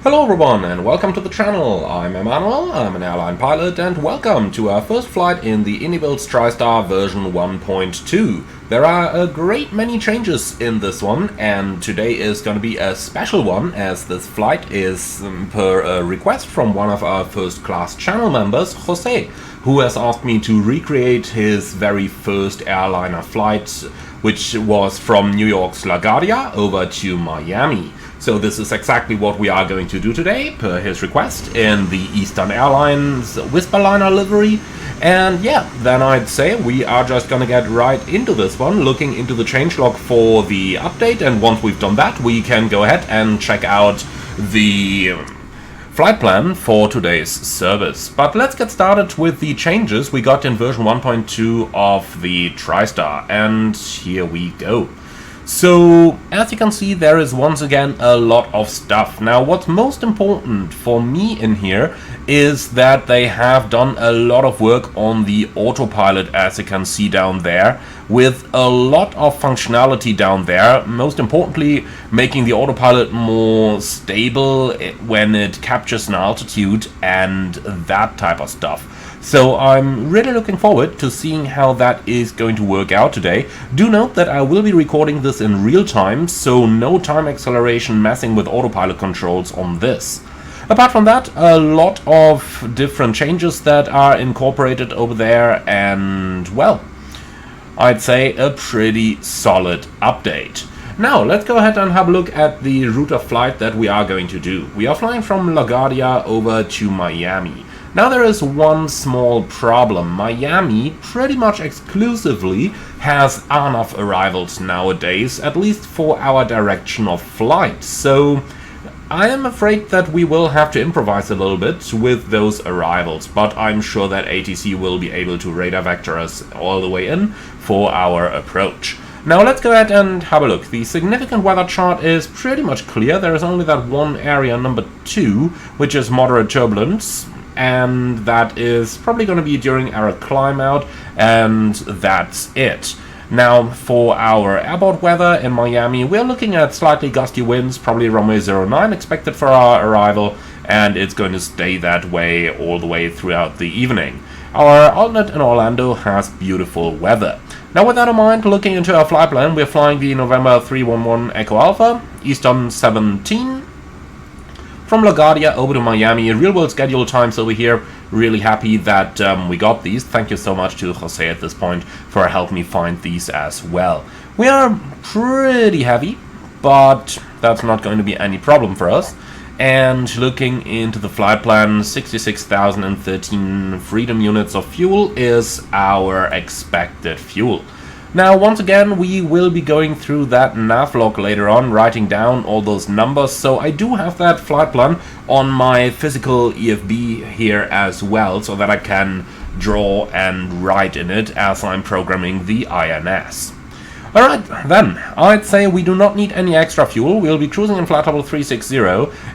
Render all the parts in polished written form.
Hello everyone and welcome to the channel. I'm Emmanuel, I'm an airline pilot, and welcome to our first flight in the indie-built Tristar version 1.2. There are a great many changes in this one, and today is going to be a special one, as this flight is per a request from one of our first class channel members, Jose, who has asked me to recreate his very first airliner flight, which was from New York's LaGuardia over to Miami. So this is exactly what we are going to do today, per his request, in the Eastern Airlines Whisperliner livery. And yeah, then I'd say we are just gonna get right into this one, looking into the changelog for the update, and once we've done that, we can go ahead and check out the flight plan for today's service. But let's get started with the changes we got in version 1.2 of the Tristar, and here we go. So, as you can see, there is once again a lot of stuff. Now, what's most important for me in here is that they have done a lot of work on the autopilot, as you can see down there, with a lot of functionality down there, most importantly making the autopilot more stable when it captures an altitude and that type of stuff. So I'm really looking forward to seeing how that is going to work out today. Do note that I will be recording this in real time, so no time acceleration messing with autopilot controls on this. Apart from that, a lot of different changes that are incorporated over there, and well, I'd say a pretty solid update. Now, let's go ahead and have a look at the route of flight that we are going to do. We are flying from LaGuardia over to Miami. Now, there is one small problem. Miami pretty much exclusively has ANAF arrivals nowadays, at least for our direction of flight. So I am afraid that we will have to improvise a little bit with those arrivals, but I'm sure that ATC will be able to radar vector us all the way in for our approach. Now let's go ahead and have a look. The significant weather chart is pretty much clear. There is only that one area, number 2, which is moderate turbulence, and that is probably going to be during our climb out, and that's it. Now, for our airport weather in Miami, we're looking at slightly gusty winds, probably runway 09 expected for our arrival, and it's going to stay that way all the way throughout the evening. Our alternate in Orlando has beautiful weather. Now, with that in mind, looking into our flight plan, we're flying the November 311 Echo Alpha, Eastern 17, from LaGuardia over to Miami. Real world schedule times over here. Really happy that we got these. Thank you so much to Jose at this point for helping me find these as well. We are pretty heavy, but that's not going to be any problem for us. And looking into the flight plan, 66,013 freedom units of fuel is our expected fuel. Now, once again, we will be going through that nav log later on, writing down all those numbers, so I do have that flight plan on my physical EFB here as well, so that I can draw and write in it as I'm programming the INS. Alright, then, I'd say we do not need any extra fuel. We'll be cruising in flight level 360,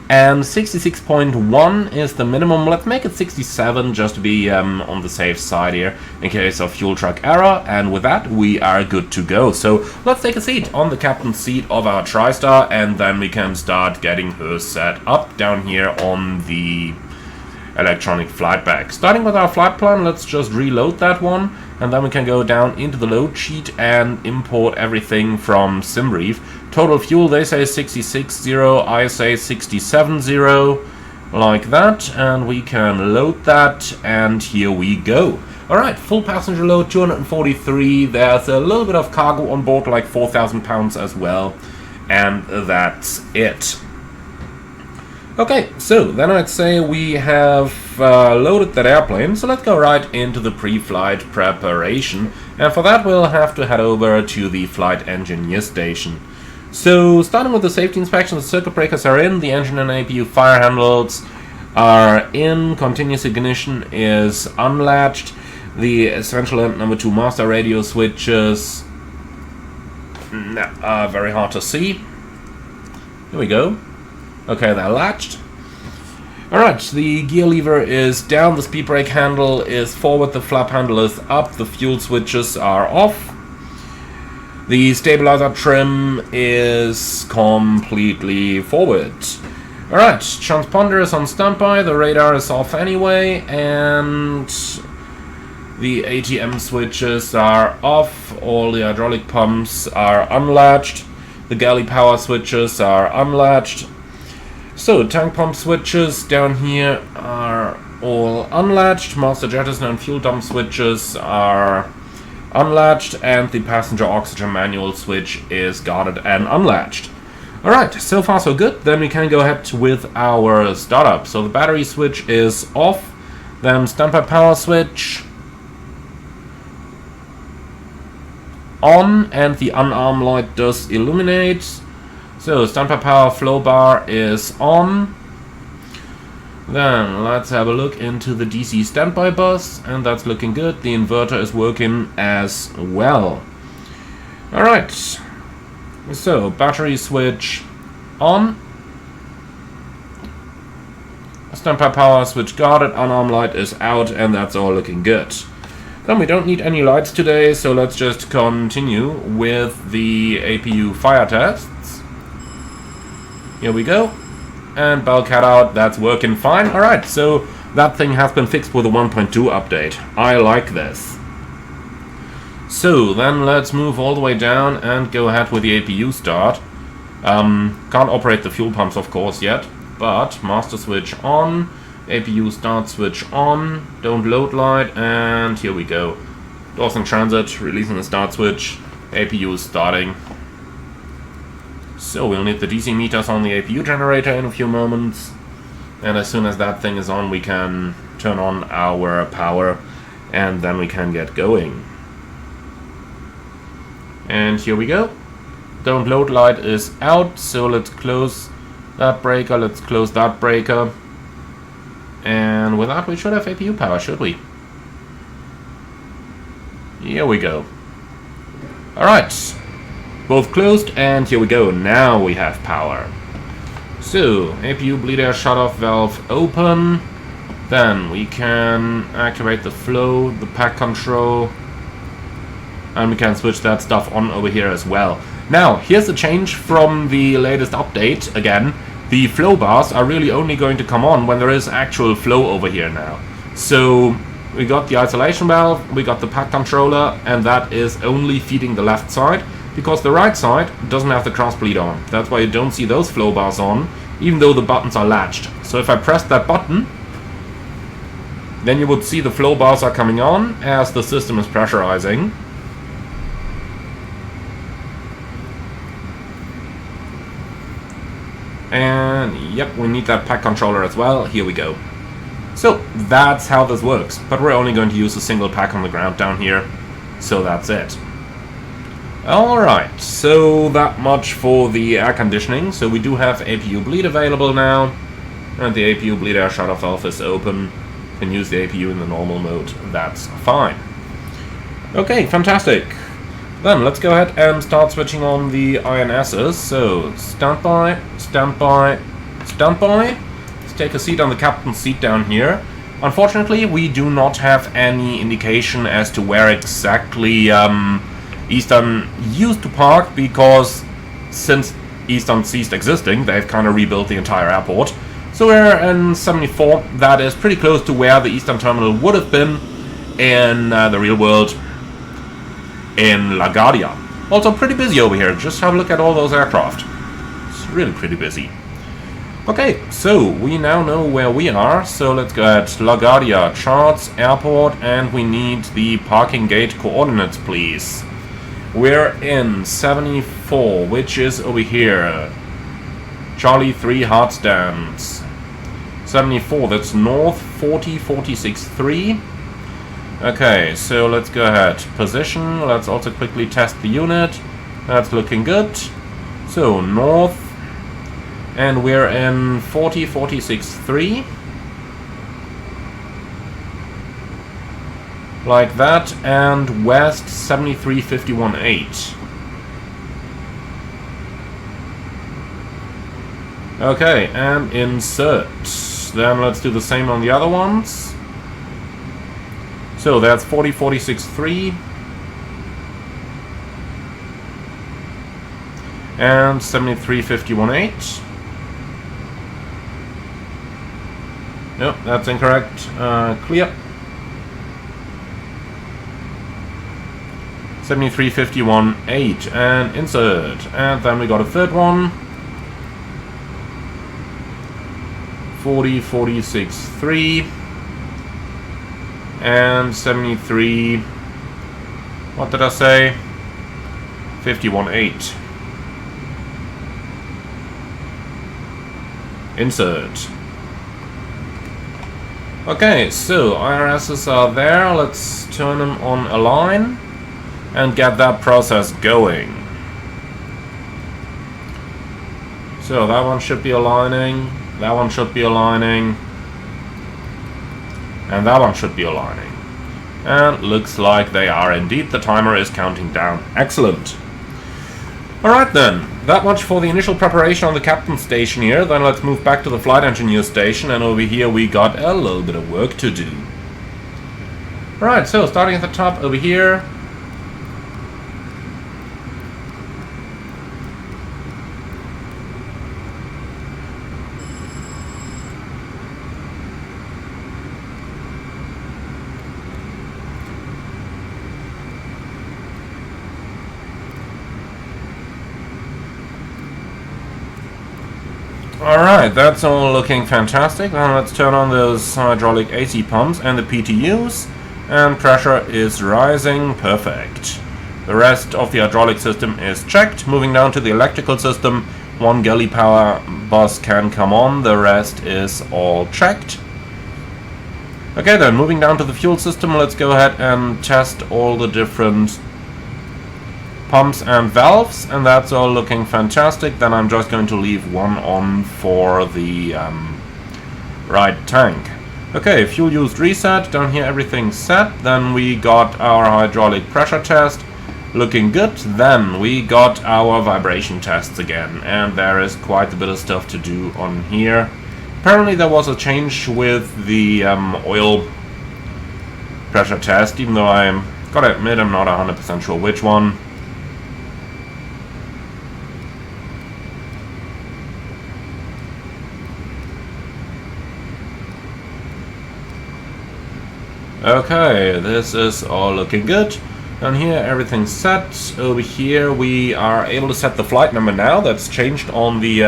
and 66.1 is the minimum. Let's make it 67 just to be on the safe side here in case of fuel truck error, and with that we are good to go. So let's take a seat on the captain's seat of our Tristar, and then we can start getting her set up down here on the electronic flight bag. Starting with our flight plan, let's just reload that one, and then we can go down into the load sheet and import everything from SimBrief. Total fuel, they say 66.0, I say 67.0, like that, and we can load that, and here we go. Alright, full passenger load 243, there's a little bit of cargo on board, like 4,000 pounds as well, and that's it. Okay, so then I'd say we have loaded that airplane, so let's go right into the pre-flight preparation, and for that we'll have to head over to the flight engineer station. So, starting with the safety inspection, the circuit breakers are in, the engine and APU fire handles are in, continuous ignition is unlatched, the essential and number 2 master radio switches are very hard to see. Here we go. Okay, they're latched. Alright, the gear lever is down, the speed brake handle is forward, the flap handle is up, the fuel switches are off. The stabilizer trim is completely forward. Alright, transponder is on standby, the radar is off anyway, and the ATM switches are off, all the hydraulic pumps are unlatched, the galley power switches are unlatched. So, tank pump switches down here are all unlatched, master jettison and fuel dump switches are unlatched, and the passenger oxygen manual switch is guarded and unlatched. Alright, so far so good. Then we can go ahead with our startup. So the battery switch is off, then standby power switch on, and the unarmed light does illuminate. So standby power flow bar is on. Then let's have a look into the DC standby bus, and that's looking good. The inverter is working as well. Alright. So, battery switch on, standby power switch guarded, unarmed light is out, and that's all looking good. Then we don't need any lights today, so let's just continue with the APU fire tests. Here we go, and bulkhead out, that's working fine. Alright, so that thing has been fixed with a 1.2 update. I like this. So, then let's move all the way down and go ahead with the APU start. Can't operate the fuel pumps, of course, yet, but master switch on, APU start switch on, don't load light, and here we go. Doors in transit, releasing the start switch, APU is starting. So, we'll need the DC meters on the APU generator in a few moments, and as soon as that thing is on, we can turn on our power, and then we can get going. And here we go. Don't load light is out, so let's close that breaker, let's close that breaker. And with that we should have APU power, should we? Here we go. Alright. Both closed, and here we go. Now we have power. So, APU bleed air shutoff valve open. Then we can activate the flow, the pack control, and we can switch that stuff on over here as well. Now, here's a change from the latest update. Again, the flow bars are really only going to come on when there is actual flow over here now. So, we got the isolation valve, we got the pack controller, and that is only feeding the left side, because the right side doesn't have the cross bleed on. That's why you don't see those flow bars on, even though the buttons are latched. So if I press that button, then you would see the flow bars are coming on as the system is pressurizing. And yep, we need that pack controller as well. Here we go. So that's how this works, but we're only going to use a single pack on the ground down here, so that's it. Alright, so that much for the air conditioning. So we do have APU bleed available now, and the APU bleed air shutoff valve is open. Can use the APU in the normal mode, that's fine. Okay, fantastic. Then let's go ahead and start switching on the INSs. So, standby, standby, standby. Let's take a seat on the captain's seat down here. Unfortunately, we do not have any indication as to where exactly Eastern used to park, because since Eastern ceased existing, they've kind of rebuilt the entire airport. So we're in 74. That is pretty close to where the Eastern terminal would have been in the real world, in Guardia. Also pretty busy over here. Just have a look at all those aircraft. It's really pretty busy. Okay, so we now know where we are. So let's go at LaGuardia, charts, airport, and we need the parking gate coordinates, please. We're in 74, which is over here. Charlie 3 hard stands. 74, that's north, 40, 46, 3. Okay, so let's go ahead. Position, let's also quickly test the unit. That's looking good. So, north. And we're in 40, 46, 3. Like that. And west, 73, 51, 8. Okay, and insert. Then let's do the same on the other ones. So that's 40, 46, 3. And 73, 51, 8. Nope, that's incorrect. Clear. 73.51.8 and insert. And then we got a third one. 40.46.3 and 73. What did I say? 51.8. Insert. Okay, so IRSs are there. Let's turn them on Align and get that process going. So that one should be aligning, that one should be aligning, and that one should be aligning. And looks like they are indeed. The timer is counting down. Excellent. Alright then, that much for the initial preparation on the captain's station here. Then let's move back to the flight engineer station, and over here we got a little bit of work to do. Alright, so starting at the top over here. Alright, that's all looking fantastic. Now let's turn on those hydraulic AC pumps and the PTUs, and pressure is rising. Perfect. The rest of the hydraulic system is checked. Moving down to the electrical system, one galley power bus can come on, the rest is all checked. Okay then, moving down to the fuel system, let's go ahead and test all the different pumps and valves, and that's all looking fantastic. Then I'm just going to leave one on for the right tank. Okay, fuel used reset. Down here everything's set. Then we got our hydraulic pressure test looking good. Then we got our vibration tests again, and there is quite a bit of stuff to do on here. Apparently there was a change with the oil pressure test, even though I'm gotta admit I'm not 100% sure which one. Okay, this is all looking good. Down here everything's set. Over here we are able to set the flight number now. That's changed on the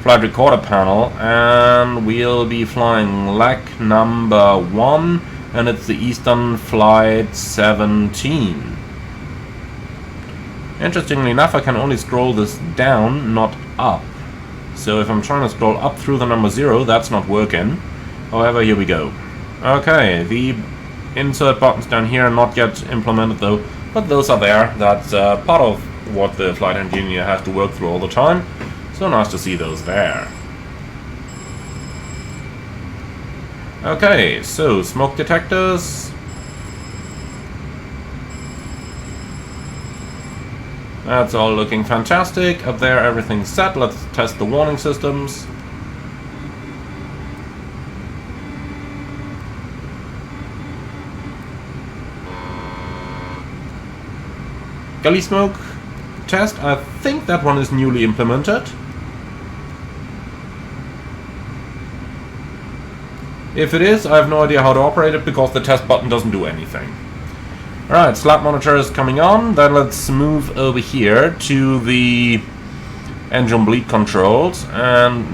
flight recorder panel, and we'll be flying leg number 1, and it's the Eastern Flight 17. Interestingly enough, I can only scroll this down, not up. So if I'm trying to scroll up through the number 0, that's not working. However, here we go. Okay, the insert buttons down here are not yet implemented though, but those are there. That's part of what the flight engineer has to work through all the time. So nice to see those there. Okay, so smoke detectors. That's all looking fantastic. Up there everything's set. Let's test the warning systems. Galley smoke test, I think that one is newly implemented. If it is, I have no idea how to operate it because the test button doesn't do anything. Alright, slap monitor is coming on. Then let's move over here to the engine bleed controls, and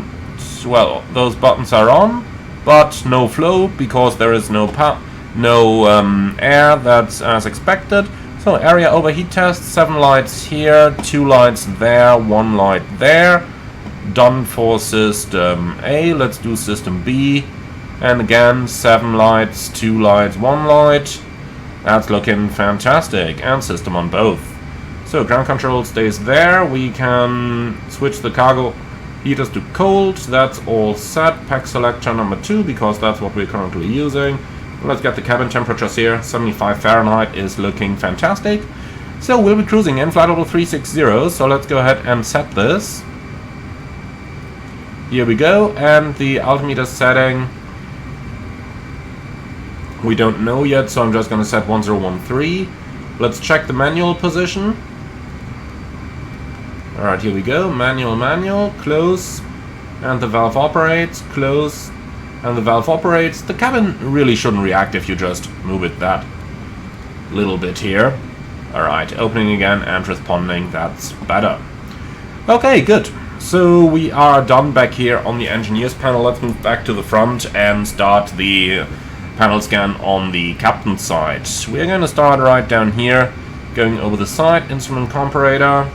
well, those buttons are on, but no flow because there is no air. That's as expected. So area overheat test, 7 lights here, 2 lights there, 1 light there. Done for system A. Let's do system B. And again, 7 lights, 2 lights, 1 light. That's looking fantastic. And system on both. So ground control stays there. We can switch the cargo heaters to cold. That's all set. Pack selector number 2 because that's what we're currently using. Let's get the cabin temperatures here. 75 Fahrenheit is looking fantastic. So we'll be cruising in flight level 360. So let's go ahead and set this. Here we go. And the altimeter setting, we don't know yet, so I'm just going to set 1013. Let's check the manual position. Alright, here we go. Manual, close. And the valve operates, close. and the valve operates. The cabin really shouldn't react if you just move it that little bit here. Alright, opening again and responding, that's better. Okay, good. So we are done back here on the engineer's panel. Let's move back to the front and start the panel scan on the captain's side. We're going to start right down here, going over the side, instrument comparator.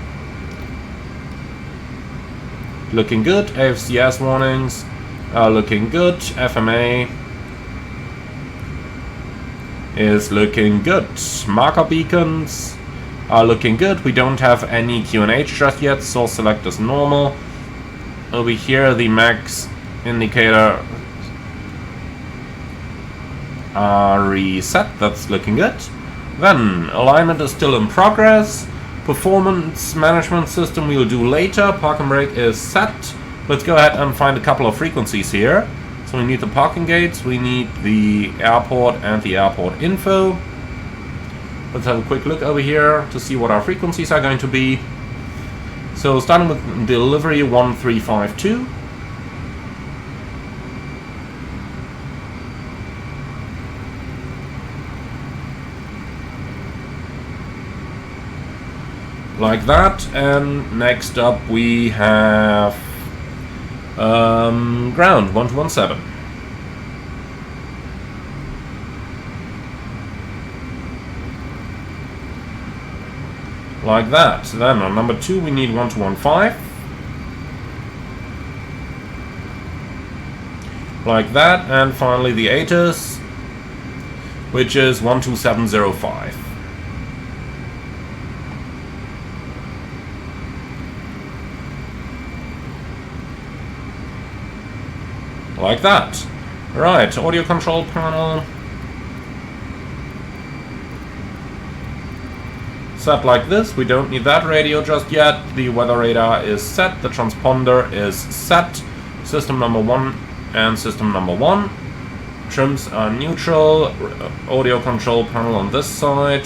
Looking good. AFCS warnings are looking good. FMA is looking good. Marker beacons are looking good. We don't have any QNH just yet. Source select is normal. Over here, the max indicator are reset. That's looking good. Then alignment is still in progress. Performance management system we'll do later. Park and brake is set. Let's go ahead and find a couple of frequencies here. So we need the parking gates, we need the airport and the airport info. Let's have a quick look over here to see what our frequencies are going to be. So starting with delivery 1352. Like that, and next up we have ground 1217. Like that. Then on number 2 we need 1215. Like that, and finally the Asus, which is 12705. Like that. Right, audio control panel. Set like this. We don't need that radio just yet. The weather radar is set. The transponder is set. System number 1 and system number 1. Trims are neutral. Audio control panel on this side.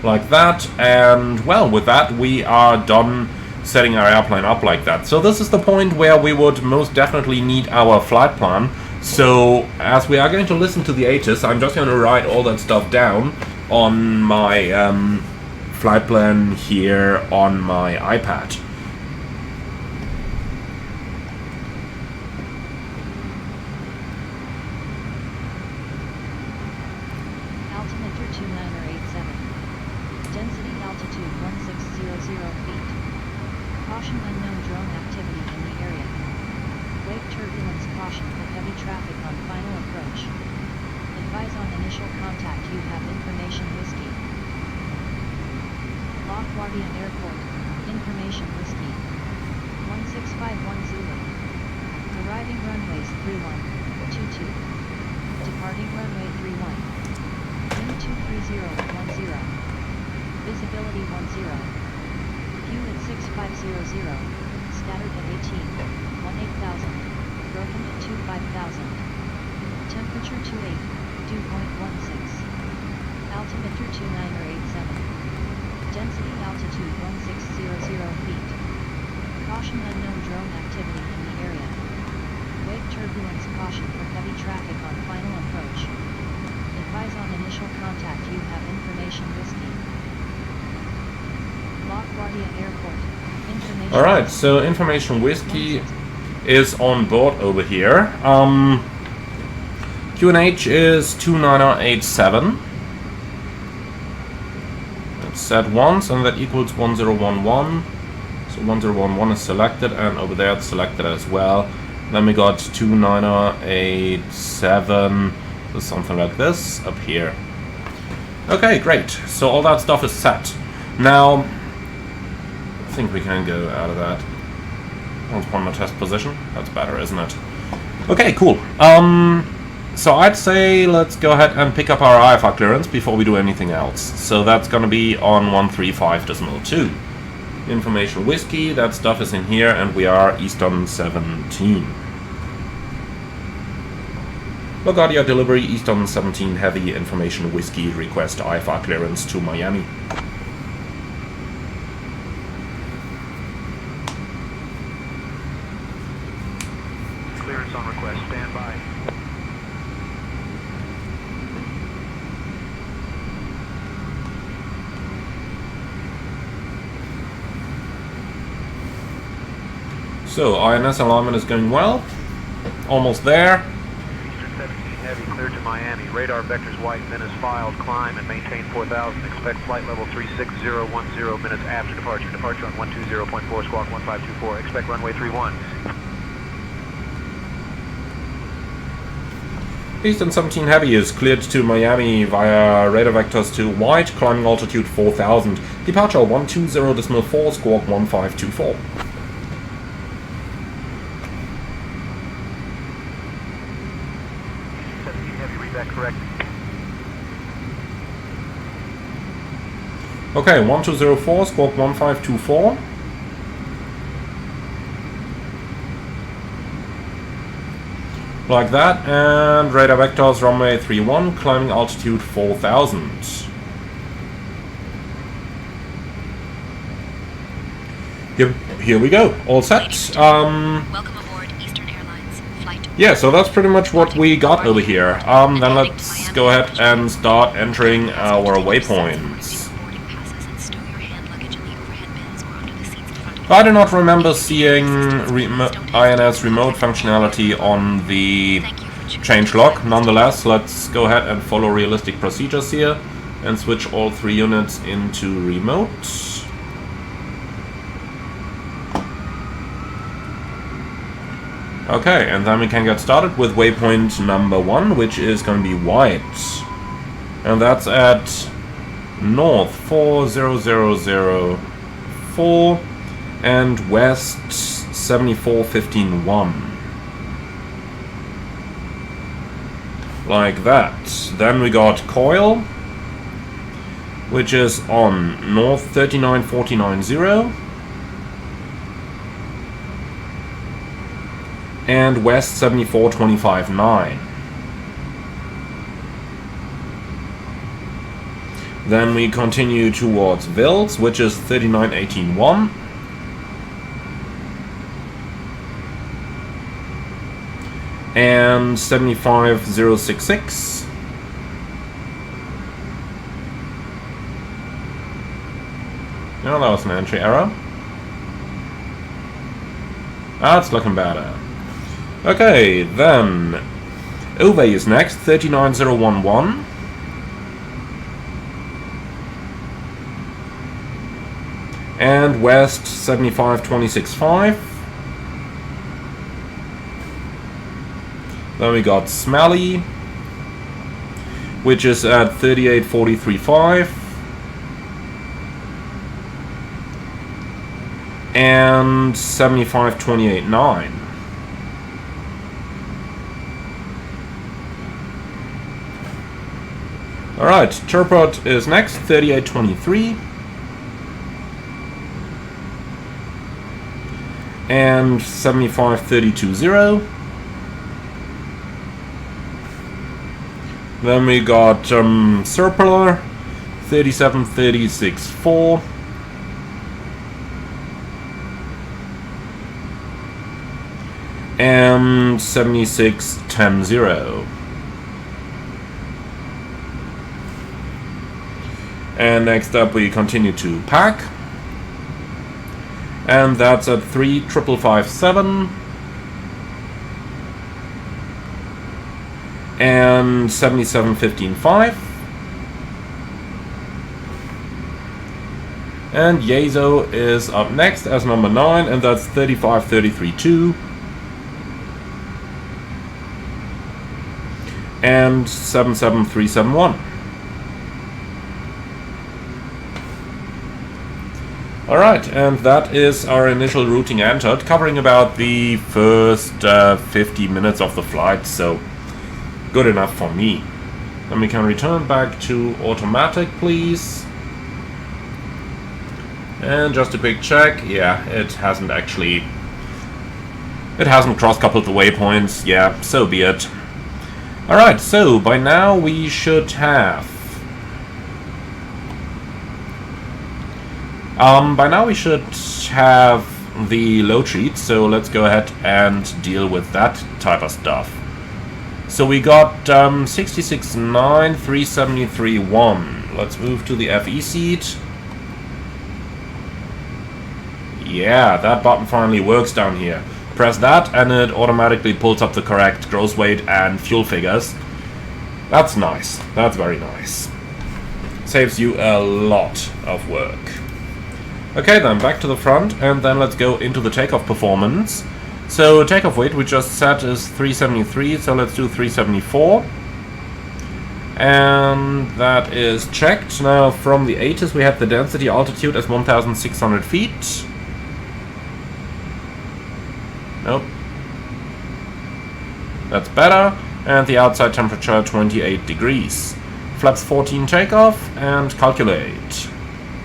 Like that. And, well, with that we are done setting our airplane up like that. So this is the point where we would most definitely need our flight plan. So as we are going to listen to the Asus, I'm just going to write all that stuff down on my flight plan here on my iPad. Altimeter 2987. Density altitude 1600 feet. Caution unknown drone activity in the area. Wake turbulence caution for heavy traffic on final approach. Advise on initial contact you have information whiskey. Lock Guardia Airport, information whiskey. 16510. Arriving runways 3122. Departing runway 31. Wind 23010. Visibility 10. View at 6500. Scattered at 18. 18,000. Broken at 25,000. Temperature 28. Dew point 16. Altimeter 2987. Density altitude 1600 feet. Caution unknown drone activity in the area. Wake turbulence caution for heavy traffic on final approach. Advise on initial contact you have information whiskey. Lock Guardia Airport. Information. Alright, so information whiskey is on board over here. QNH is 29087. It's set once, and that equals 1011. So 1011 is selected, and over there it's selected as well. Then we got 29087. So something like this up here. Okay, great. So all that stuff is set. Now, I think we can go out of that. Transponder test position. That's better, isn't it? Okay, cool. So I'd say let's go ahead and pick up our IFR clearance before we do anything else. So that's going to be on 135.2. Information whiskey, that stuff is in here, and we are Eastern 17. LaGuardia delivery, Eastern 17 heavy information whiskey, request IFR clearance to Miami. Service on request. Stand by. So, INS alignment is going well. Almost there. Eastern 17 Heavy, cleared to Miami. Radar vectors white, Venice filed, climb and maintain 4000. Expect flight level 36010 minutes after departure. Departure on 120.4, squawk 1524. Expect runway 31. Eastern 17 Heavy is cleared to Miami via radar vectors to white, climbing altitude 4000. Departure 120.4, squawk 1524. Correct. Okay, 1204, squawk 1524. Like that, and radar vectors runway 31, climbing altitude 4000. Here we go, all set. Welcome aboard Eastern Airlines flight. Yeah, so that's pretty much what we got over here. Then let's go ahead and start entering our waypoints. I do not remember seeing INS remote functionality on the changelog. Nonetheless, let's go ahead and follow realistic procedures here and switch all 3 units into remote. Okay, and then we can get started with waypoint number 1, which is going to be white. And that's at north 40004 and west 74151. Like that. Then we got coil, which is on north 39490 and west 74259. Then we continue towards Vils, which is 39181. And 75066. No, that was an entry error. That's looking better. Okay, then Ove is next, 39011. And west 75265. Then we got Smelly, which is at 38435. And 75289. Alright, Turpot is next, 3823. And 75320. Then we got Serpler, 37364. And 7610. And next up we continue to Pack. And that's at 3557. And 77155. And Yezo is up next as number 9, and that's 35332. And 77371. Alright, and that is our initial routing entered, covering about the first 50 minutes of the flight, so good enough for me. Then we can return back to automatic, please. And just a quick check, yeah, it hasn't cross-coupled the waypoints, yeah, so be it. Alright, so by now we should have the load sheet, so let's go ahead and deal with that type of stuff. So we got 66.9, 373.1. Let's move to the FE seat. Yeah, that button finally works down here. Press that and it automatically pulls up the correct gross weight and fuel figures. That's nice. That's very nice. Saves you a lot of work. Okay then, back to the front, and then let's go into the takeoff performance. So takeoff weight we just set is 373, so let's do 374. And that is checked. Now from the Asus we have the density altitude as 1,600 feet. Nope. That's better. And the outside temperature 28 degrees. Flaps 14 takeoff and calculate.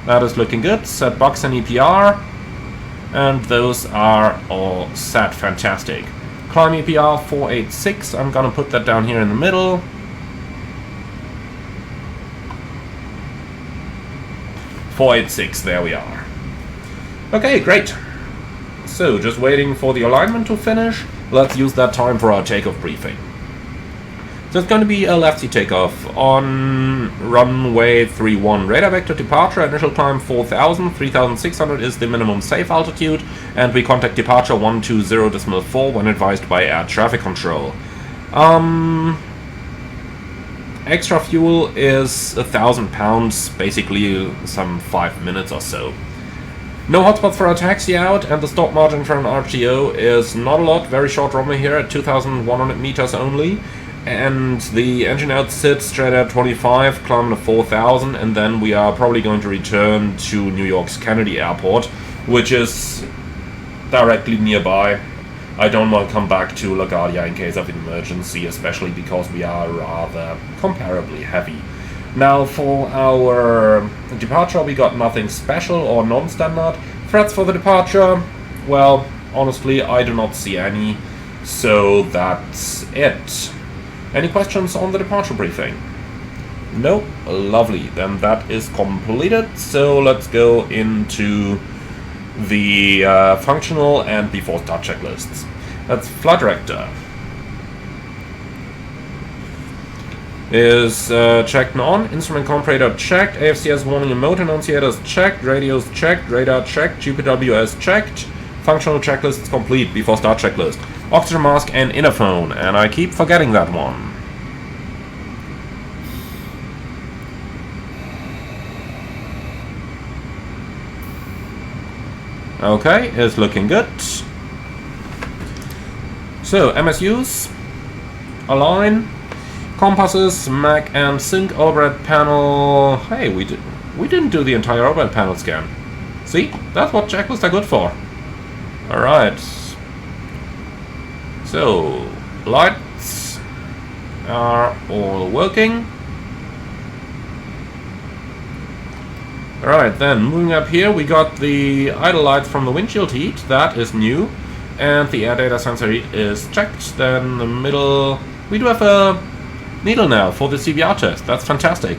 That is looking good. Set box and EPR. And those are all set. Fantastic. Climb EPR 486. I'm gonna put that down here in the middle. .486, there we are. Okay, great. So, just waiting for the alignment to finish. Let's use that time for our takeoff briefing. So it's going to be a lefty takeoff on runway 31. Radar vector departure, initial climb 4,000, 3,600 is the minimum safe altitude, and we contact departure 120.4 when advised by air traffic control. Extra fuel is 1,000 pounds, basically some 5 minutes or so. No hotspots for our taxi out, and the stop margin for an RTO is not a lot, very short runway here at 2,100 meters only. And the engine out sits straight at 25, climbing to 4,000, and then we are probably going to return to New York's Kennedy Airport, which is directly nearby. I don't want to come back to LaGuardia in case of an emergency, especially because we are rather comparably heavy. Now for our departure we got nothing special or non-standard. Threats for the departure, well, honestly I do not see any, so that's it. Any questions on the departure briefing? Nope. Lovely. Then that is completed. So let's go into the functional and before start checklists. That's flight director. Is checked and on. Instrument comparator checked. AFCS warning and mode annunciators checked. Radios checked. Radar checked. GPWS checked. Functional checklists complete. Before start checklist. Oxygen mask and interphone, and I keep forgetting that one. Okay, it's looking good. So, MSUs, Align, compasses, Mac and Sync overhead panel. Hey, we didn't do the entire overhead panel scan. See, that's what checklists are good for. All right. So, lights are all working. Alright, then moving up here, we got the idle lights from the windshield heat. That is new. And the air data sensor heat is checked. Then the middle, we do have a needle now for the CVR test. That's fantastic.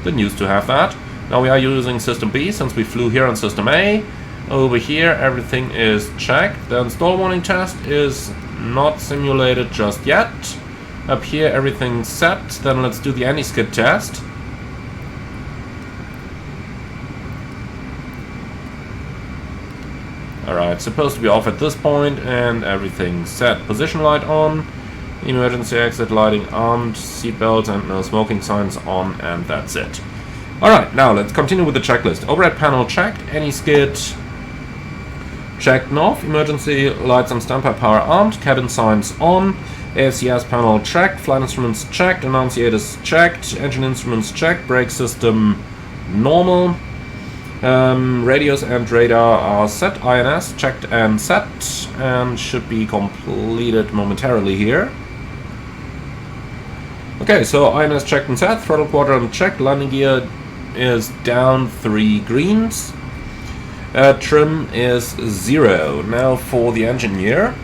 Good news to have that. Now we are using System B since we flew here on System A. Over here, everything is checked. The stall warning test is not simulated just yet. Up here everything's set. Then let's do the anti-skid test. Alright, supposed to be off at this point and everything's set. Position light on, emergency exit lighting on, seatbelts and no smoking signs on, and that's it. Alright, now let's continue with the checklist. Overhead panel checked, anti-skid checked and off, emergency lights and standby power armed, cabin signs on, AFCS panel checked, flight instruments checked, annunciators checked, engine instruments checked, brake system normal, radios and radar are set, INS checked and set, and should be completed momentarily here. Okay, so INS checked and set, throttle quadrant checked, landing gear is down 3 greens. Trim is 0. Now for the engine gear.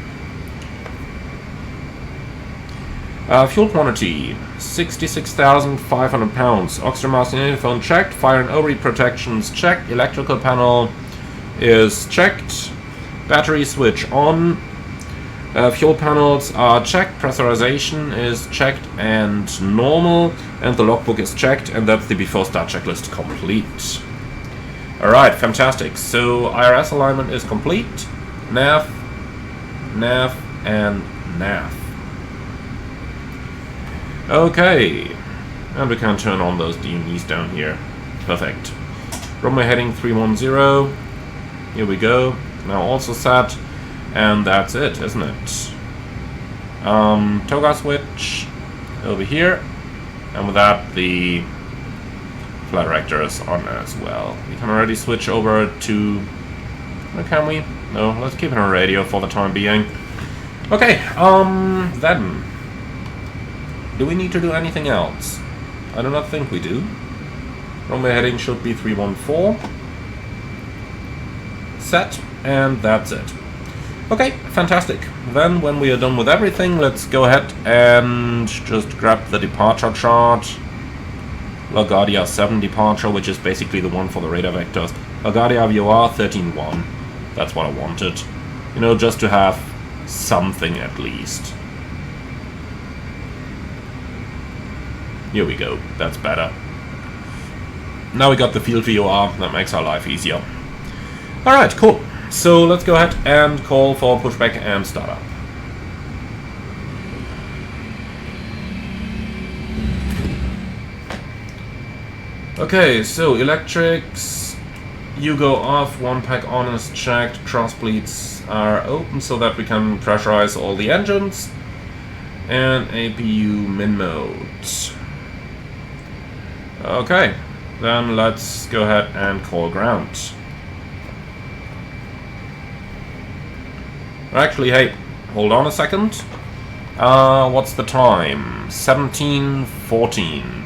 Fuel quantity, 66,500 pounds. Oxygen mask and interphone checked. Fire and overheat protections checked. Electrical panel is checked. Battery switch on. Fuel panels are checked, pressurization is checked and normal, and the logbook is checked, and that's the before start checklist complete. Alright, fantastic. So IRS alignment is complete. Nav, nav, and nav. Okay, and we can turn on those DMEs down here. Perfect. Runway heading 310. Here we go. Now also set. And that's it, isn't it? Toga switch over here. And with that, the flight director is on as well. We can already switch over to... Where can we? No, let's keep it on radio for the time being. Okay, then. Do we need to do anything else? I do not think we do. Runway heading should be 314. Set, and that's it. Okay, fantastic. Then, when we are done with everything, let's go ahead and just grab the departure chart. LaGuardia 7 departure, which is basically the one for the radar vectors. LaGuardia VOR 13.1. That's what I wanted. You know, just to have something at least. Here we go. That's better. Now we got the field VOR. That makes our life easier. Alright, cool. So let's go ahead and call for pushback and startup. Okay, so electrics, you go off, one pack on is checked, cross bleeds are open so that we can pressurize all the engines, and APU min mode. Okay, then let's go ahead and call ground. Actually, hey, hold on a second. What's the time? 17:14.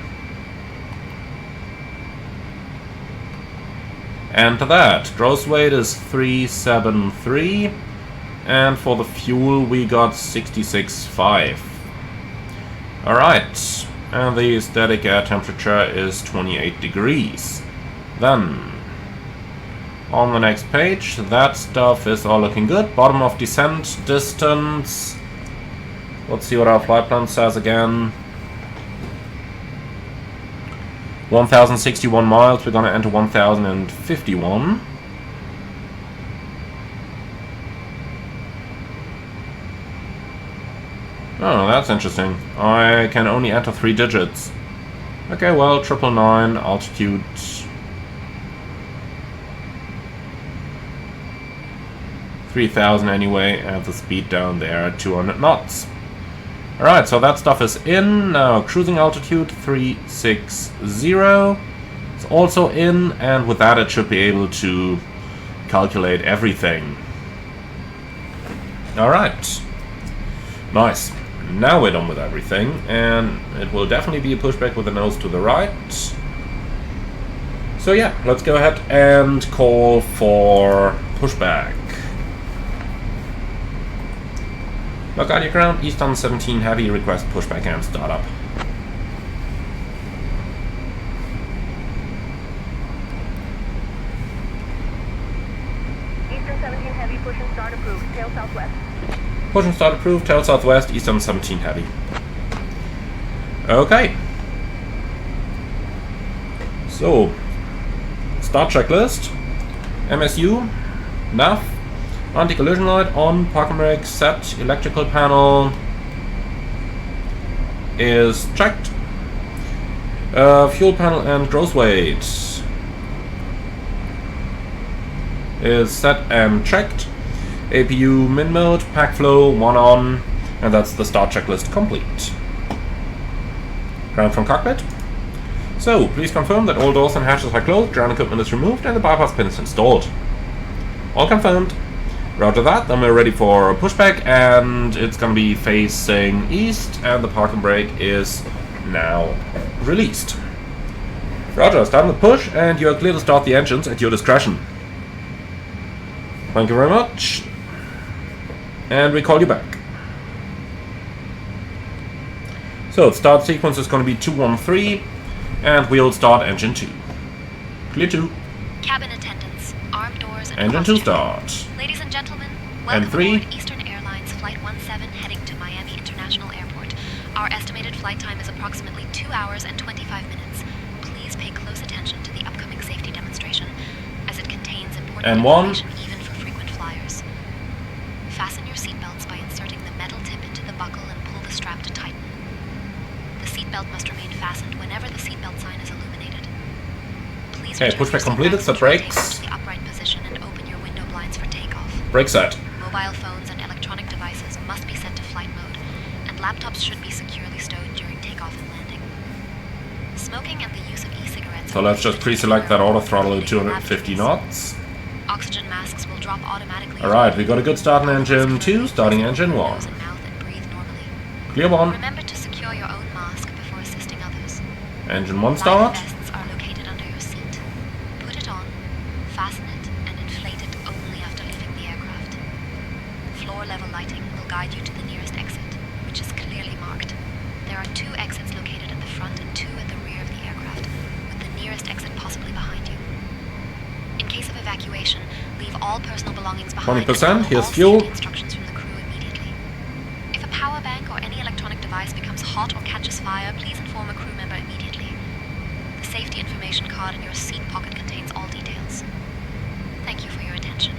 And to that, gross weight is 373, and for the fuel we got 66.5. Alright, and the static air temperature is 28 degrees. Then, on the next page, that stuff is all looking good. Bottom of descent distance. Let's see what our flight plan says again. 1,061 miles. We're gonna enter 1,051. Oh, that's interesting. I can only enter 3 digits. Okay, well, 999, altitude 3,000 anyway, and the speed down there 200 knots. Alright, so that stuff is in. Now cruising altitude 360 is also in, and with that it should be able to calculate everything. Alright, nice. Now we're done with everything, and it will definitely be a pushback with the nose to the right. So yeah, let's go ahead and call for pushback. LaGuardia ground, Eastern 17 heavy, request pushback and startup. Eastern 17 heavy, push and start approved, tail southwest. Push and start approved, tail southwest, Eastern 17 heavy. Okay. So, start checklist, MSU, nav, anti-collision light on, parking brake set, electrical panel is checked. Fuel panel and gross weight is set and checked. APU min mode, pack flow 1 on, and that's the start checklist complete. Ground from cockpit. So, please confirm that all doors and hatches are closed, ground equipment is removed, and the bypass pin is installed. All confirmed. Roger that, then we're ready for a pushback, and it's gonna be facing east, and the parking brake is now released. Roger, start the push, and you're clear to start the engines at your discretion. Thank you very much, and we call you back. So, start sequence is gonna be 213, and we'll start engine 2. Clear 2. Cabin attendants, armed doors and Engine 2 start. Ladies and gentlemen, Welcome N3. aboard Eastern Airlines Flight 17 heading to Miami International Airport. Our estimated flight time is approximately 2 hours and 25 minutes. Please pay close attention to the upcoming safety demonstration, as it contains important N1. information even for frequent flyers. Fasten your seatbelts by inserting the metal tip into the buckle and pull the strap to tighten. The seatbelt must remain fastened whenever the seatbelt sign is illuminated. Please Okay, return your pushback completed, seatbelts set once you are brakes. taken to the upright position and open your window blinds for takeoff. Brake set. Mobile phones and electronic devices must be set to flight mode, and laptops should be securely stowed during takeoff and landing. Smoking and the use of e-cigarettes. So let's just pre-select that auto throttle at 250 knots. Oxygen masks will drop automatically. Alright, we got a good start in engine 2, starting engine 1. Nose and mouth and breathe normally. Clear 1. Remember to secure your own mask before assisting others. Engine 1 Life start. vests are located under your seat. Put it on, fasten it, and inflate it only after leaving the aircraft. Floor level lighting will guide you to the nearest exit, which is clearly marked. There are 2 exits located at the front and 2 at the rear of the aircraft, with the nearest exit possibly behind you. In case of evacuation, leave all personal belongings behind. 20%, and follow here's all fuel. safety instructions from the crew immediately. If a power bank or any electronic device becomes hot or catches fire, please inform a crew member immediately. The safety information card in your seat pocket contains all details. Thank you for your attention.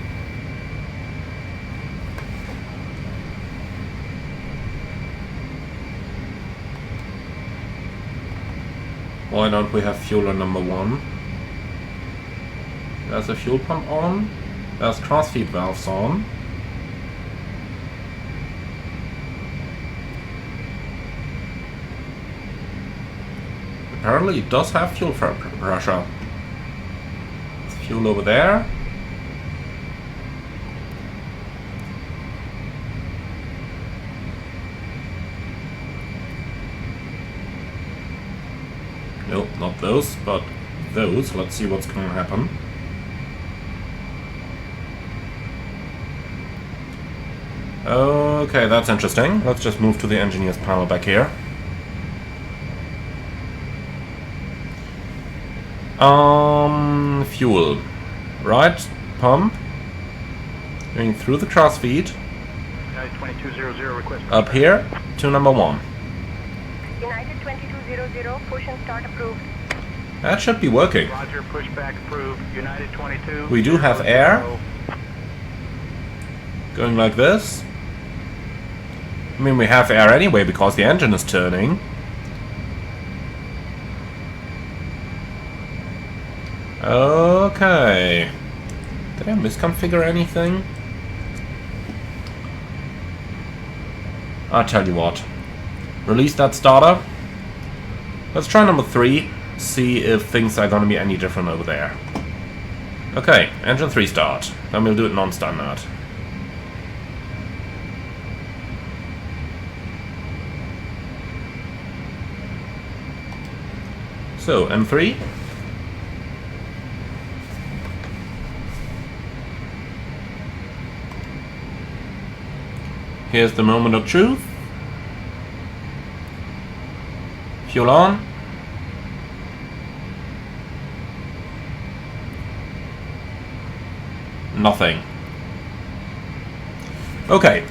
Why don't we have fuel on number 1? There's a fuel pump on. There's cross-feed valves on. Apparently it does have fuel pressure. There's fuel over there. Nope, not those, but those. Let's see what's going to happen. Okay, that's interesting. Let's just move to the engineer's panel back here. Fuel. Right, pump. Going through the crossfeed. United 2200 request. Up here to number 1. United 2200, push and start approved. That should be working. Roger, pushback approved. United 22. We do have air. Going like this. I mean, we have air anyway because the engine is turning. Okay. Did I misconfigure anything? I'll tell you what. Release that starter. Let's try number 3. See if things are going to be any different over there. Okay, engine 3 start. Then we'll do it non-standard. So, M3. Here's the moment of truth. Fuel on. Nothing. Okay.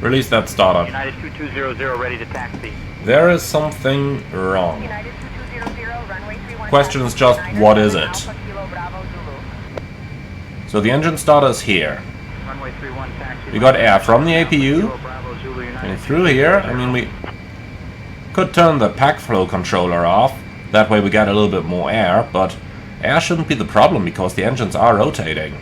Release that starter. United 2200 ready to taxi. There is something wrong. United 2200, runway 31. Question is just, what is it? Alpha Kilo Bravo Zulu. So the engine starter is here. Runway 31 taxi. We got air from the APU. Kilo Bravo Zulu, United And through here, I mean, we could turn the pack flow controller off. That way we get a little bit more air, but air shouldn't be the problem because the engines are rotating.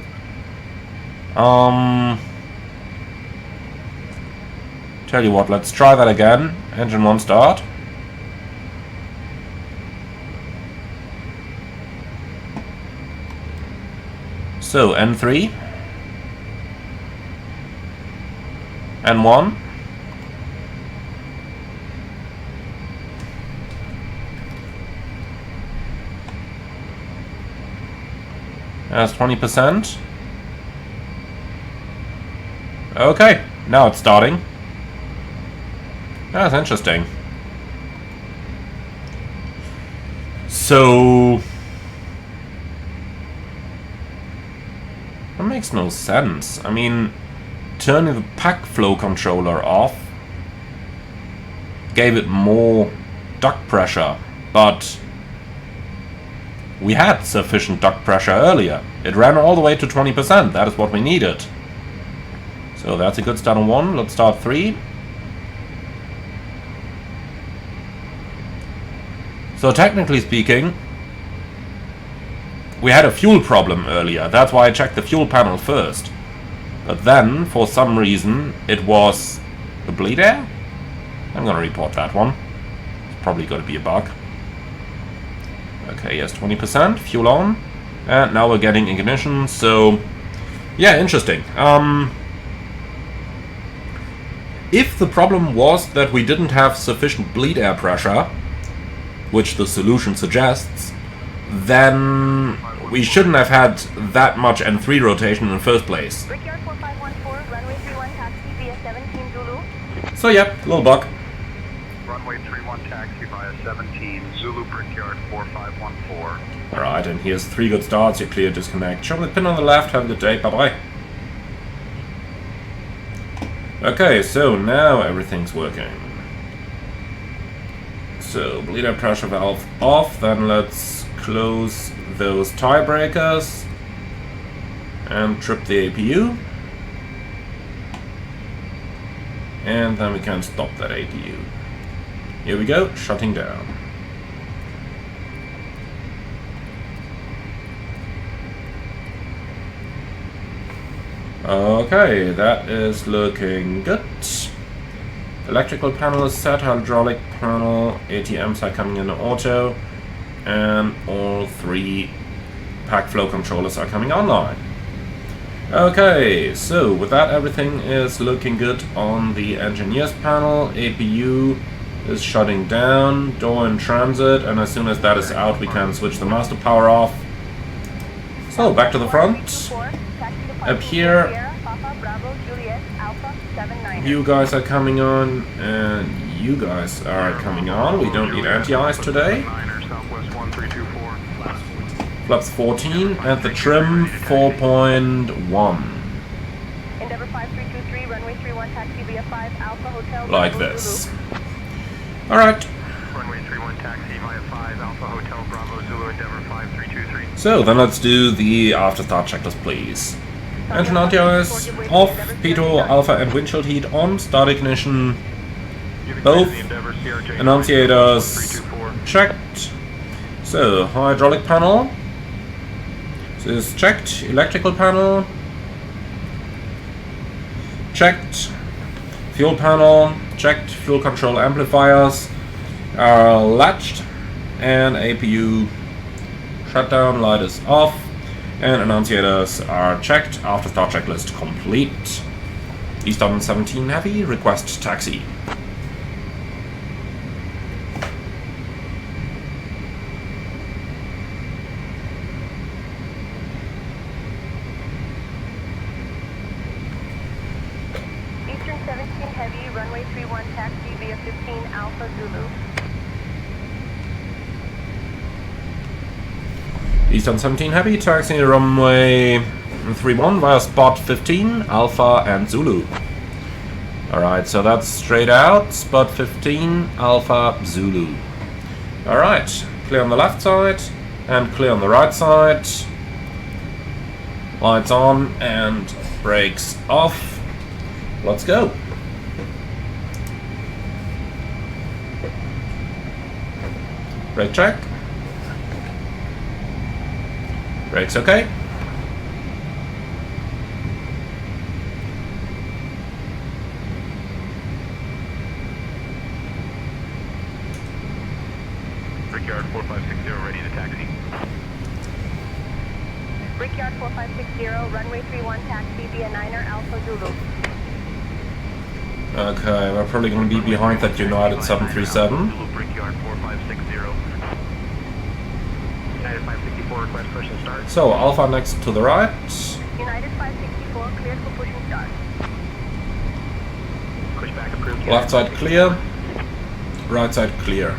Tell you what, let's try that again. Engine 1 start. So, N3. N1. That's 20%. Okay, now it's starting. That's interesting. So, makes no sense. I mean, turning the pack flow controller off gave it more duct pressure, but we had sufficient duct pressure earlier. It ran all the way to 20%. That is what we needed. So that's a good start on 1. Let's start 3. So technically speaking, we had a fuel problem earlier. That's why I checked the fuel panel first. But then, for some reason, it was a bleed air? I'm gonna report that one. It's probably gonna be a bug. Okay, yes, 20%, fuel on. And now we're getting ignition, so... yeah, interesting. If the problem was that we didn't have sufficient bleed air pressure, which the solution suggests, then we shouldn't have had that much N3 rotation in the first place. Brickyard 4514, runway 31 taxi via 17 Zulu. So yeah, little bug. Runway 31 taxi via 17 Zulu Brickyard 4514. Alright, and here's 3 good starts, you're clear, disconnect. Show me the pin on the left, have a good day, bye bye. Okay, so now everything's working. So, bleed air pressure valve off, then let's close those tie breakers and trip the APU. And then we can stop that APU. Here we go, shutting down. Okay, that is looking good. Electrical panel is set, hydraulic panel, ATMs are coming in auto, and all 3 pack flow controllers are coming online. Okay, so with that everything is looking good on the engineers panel. APU is shutting down, door in transit, and as soon as that is out we can switch the master power off. So back to the front. Up here, you guys are coming on, and you guys are coming on. We don't need anti-ice today. Flaps 14, and the trim 4.1. Endeavour 5323, runway 31 taxi via 5 Alpha Hotel. Like this. Alright. Runway 31 taxi via 5 Alpha Hotel Bravo Zulu Endeavour 5323. So then let's do the after start checklist, please. Engine anti-ice off, pitot, alpha and windshield heat on, start ignition, both annunciators checked. So, hydraulic panel, this is checked, electrical panel, checked, fuel panel, checked, fuel control amplifiers are latched, and APU shutdown light is off. And annunciators are checked. After start checklist complete. Eastern 17 Heavy, request taxi. Eastern 17 Heavy, runway 31 taxi via 15 Alpha Zulu. Eastern 17 Heavy, taxiing runway 31 via spot 15, Alpha and Zulu. Alright, so that's straight out, spot 15, Alpha, Zulu. Alright, clear on the left side, and clear on the right side. Lights on, and brakes off. Let's go. Brake check. Brakes okay. Brickyard 4560 ready to taxi. Brickyard 4560, runway 31 taxi via 9er Alpha Zulu. Okay, we're probably going to be behind that United 737. Zulu Brickyard 4560. United 564 request push and start. So, Alpha next to the right. United 564 cleared for push and start. Pushback approved. Left side clear. Right side clear.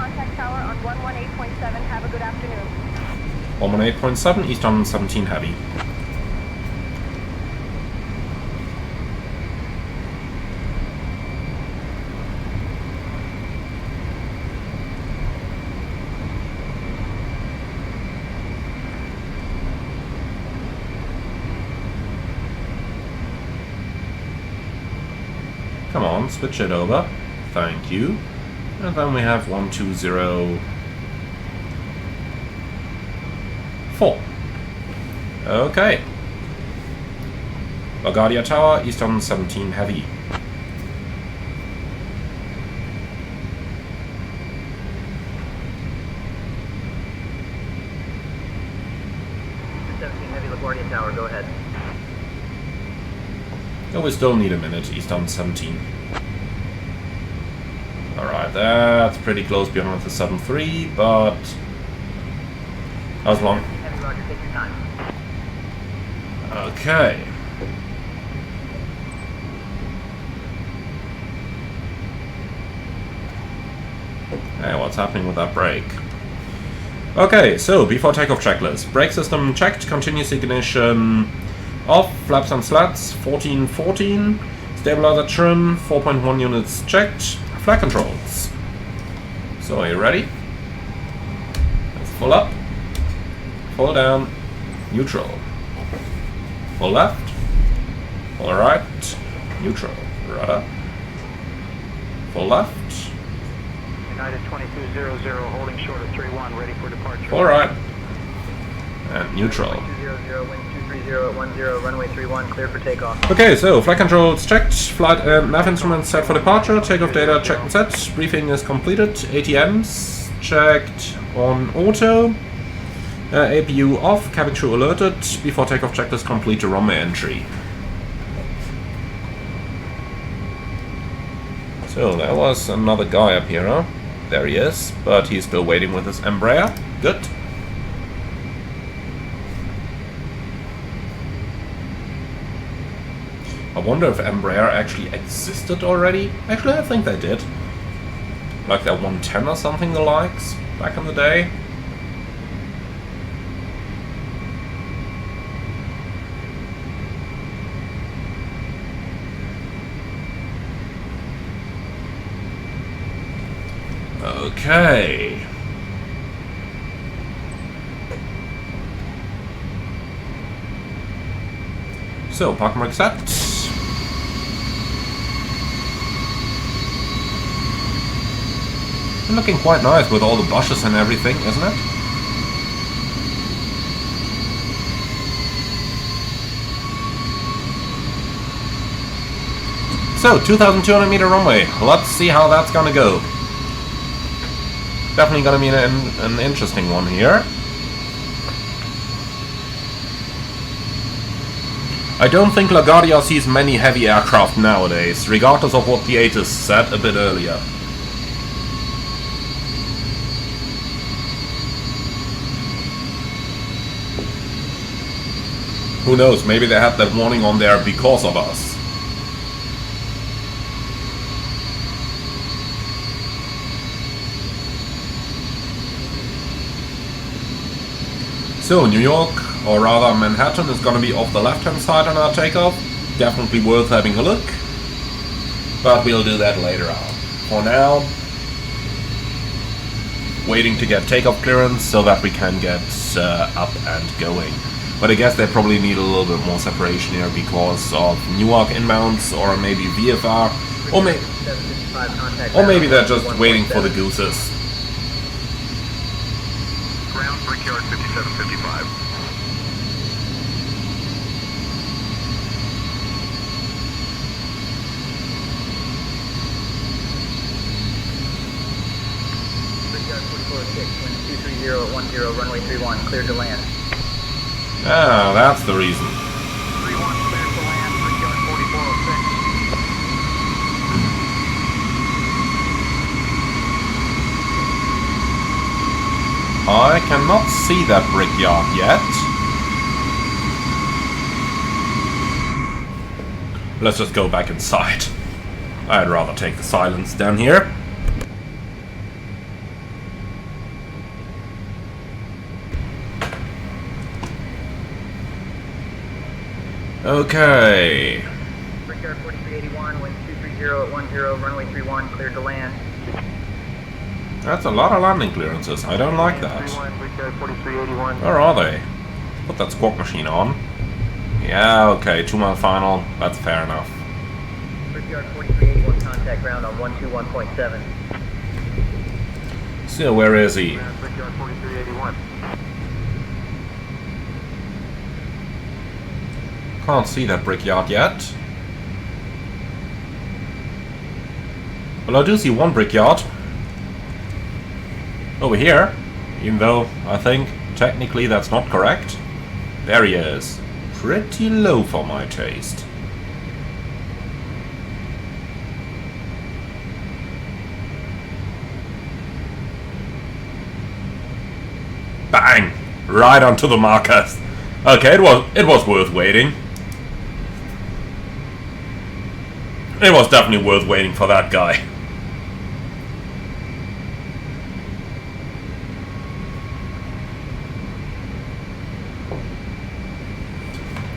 contact tower on 118.7. Have a good afternoon. 118.7, Eastern 17 Heavy. Come on, switch it over. Thank you. And then we have 1204. Okay. Guardia Tower, Eastern 17 Heavy. 17 Heavy, LaGuardia Tower, go ahead. So we still need a minute, Eastern 17. Alright, that's pretty close beyond the 7.3, but... that was long. Heavy, Roger, take your time. Okay. Hey, what's happening with that brake? Okay, so before takeoff checklist. Brake system checked, continuous ignition off, flaps and slats 1414, stabilizer trim 4.1 units checked, flight controls. So are you ready? Let's full up, full down, neutral, full left, full right, neutral, rudder, full left, United 2200 holding short of 31, ready for departure. full right, and neutral. 200, wind 230 at 10, runway 31, clear for takeoff. Okay, so flight controls checked, flight and nav instruments set for departure, takeoff data checked and set, briefing is completed, ATMs checked on auto, APU off, cabin crew alerted, before takeoff checklist complete to runway entry. So there was another guy up here, huh? There he is, but he's still waiting with his Embraer. Good. I wonder if Embraer actually existed already. Actually, I think they did. Like that 110 or something the likes, back in the day. Okay. So, park mark set. Looking quite nice with all the bushes and everything, isn't it? So, 2,200 meter runway. Let's see how that's gonna go. Definitely gonna be an interesting one here. I don't think LaGuardia sees many heavy aircraft nowadays, regardless of what the Asus said a bit earlier. Who knows, maybe they had that warning on there because of us. So, New York, or rather Manhattan, is going to be off the left-hand side on our takeoff. Definitely worth having a look. But we'll do that later on. For now, waiting to get takeoff clearance so that we can get up and going. But I guess they probably need a little bit more separation here because of Newark inbounds, or maybe VFR, or maybe they're just waiting for the gooses. Ground Brickyard 5755. Brickyard 446, wind 230 at 10, runway 31, cleared to land. Ah, that's the reason. 31 cleared to land, Brickyard 4406. I cannot see that brickyard yet. Let's just go back inside. I'd rather take the silence down here. Okay. Brickyard 4381, wind 230 at 10, runway 31, cleared to land. That's a lot of landing clearances. I don't like that. Brickyard 4381. Where are they? Put that squawk machine on. Yeah, okay, 2-mile final. That's fair enough. Brickyard 4381, contact ground on 121.7. So, where is he? Brickyard 4381. Can't see that brickyard yet. Well, I do see one brickyard. Over here. Even though I think technically that's not correct. There he is. Pretty low for my taste. Bang! Right onto the markers. Okay, it was worth waiting. It was definitely worth waiting for that guy.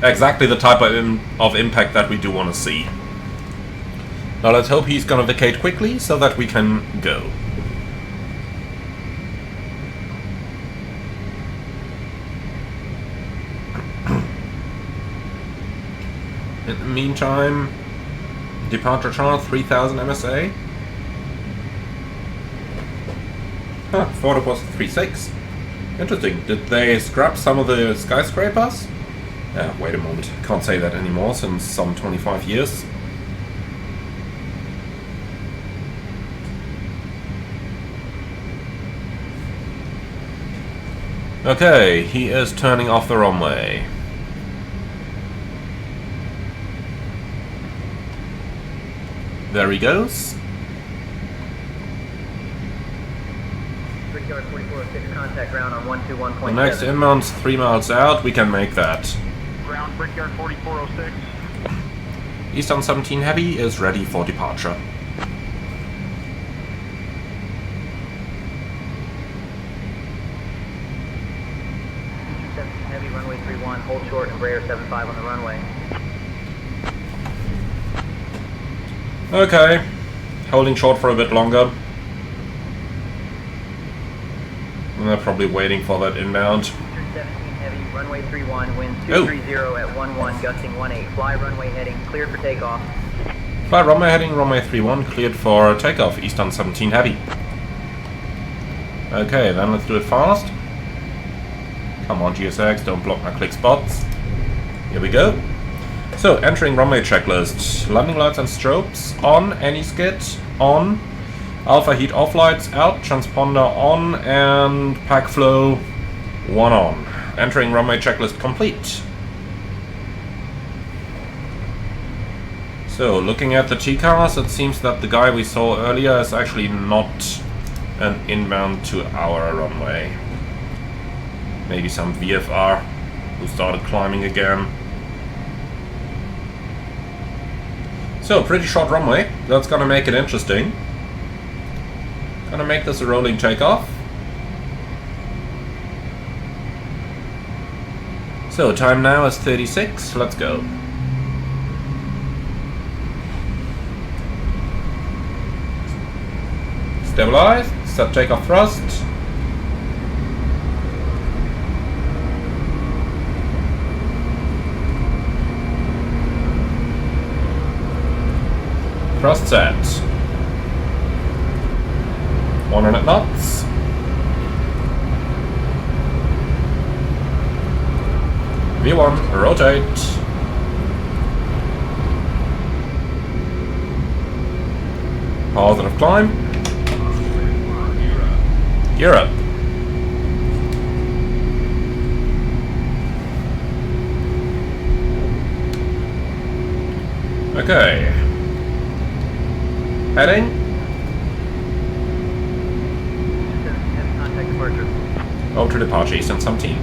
Exactly the type of impact that we do want to see. Now let's hope he's gonna vacate quickly so that we can go. In the meantime, departure chart 3000 MSA. Huh, thought it was 36. Interesting. Did they scrap some of the skyscrapers? Wait a moment. Can't say that anymore since some 25 years. Okay, he is turning off the runway. There he goes. Brickyard 4406, contact ground on 121.7. The next inbound's 3 miles out. We can make that. Ground Brickyard 4406. Eastern 17 Heavy is ready for departure. Eastern 17 Heavy, runway 31, hold short, Embraer 75 on the runway. Okay, holding short for a bit longer. And they're probably waiting for that inbound. Eastern 17 Heavy, runway 31, wind 230 at 11, gusting 18. Fly runway heading, cleared for takeoff. Fly runway heading, runway 31, cleared for takeoff, Eastern 17 Heavy. Okay, then let's do it fast. Come on, GSX, don't block my click spots. Here we go. So, entering runway checklist. Landing lights and strobes on, any skid on, alpha heat off lights out, transponder on, and pack flow 1 on. Entering runway checklist complete. So, looking at the T-cars, it seems that the guy we saw earlier is actually not an inbound to our runway. Maybe some VFR who started climbing again. So, pretty short runway. That's gonna make it interesting. Gonna make this a rolling takeoff. So, time now is 36. Let's go. Stabilize. Set takeoff thrust. Thrust set. 100 knots. V1, rotate. Positive climb. Gear up. Okay. Heading. Heavy contact departure. Over to departure, Eastern 17.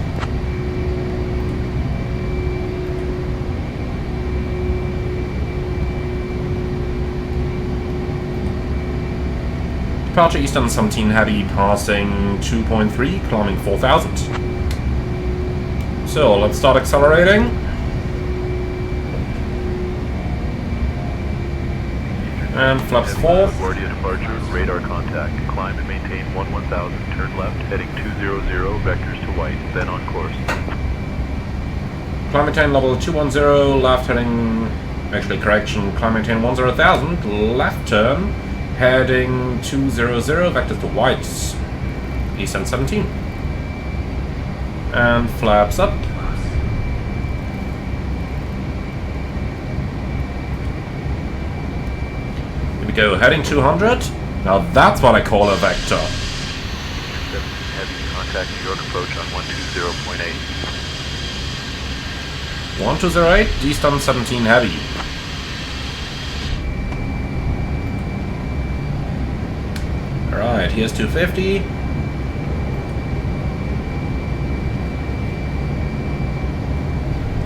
Departure Eastern 17 Heavy, passing 2.3, climbing 4000. So, let's start accelerating. And flaps 4. Guardia departure, radar contact. Climb and maintain 1000. Turn left, heading 200, vectors to white, then on course. Climb maintain level 210, left heading... Actually, correction, climb maintain 10,000, left turn, heading 200, vectors to white. Eastern 17. And flaps up. Here we go, heading 200. Now that's what I call a vector. Heavy contact New York approach on 120.8. 1208, Eastern 17 heavy. Alright, here's 250.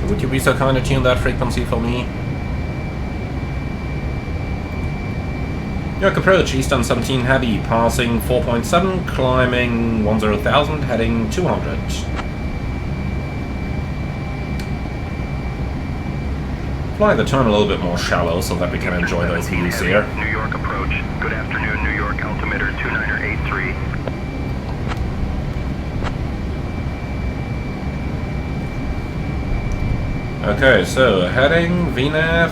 Would you be so kind to tune that frequency for me? Yoke approach, Eastern 17 heavy, passing 4.7, climbing 10,000, heading 200. Fly the turn a little bit more shallow so that we can enjoy those views here. New York approach. Good afternoon, New York altimeter 2983. Okay, so heading VNAV.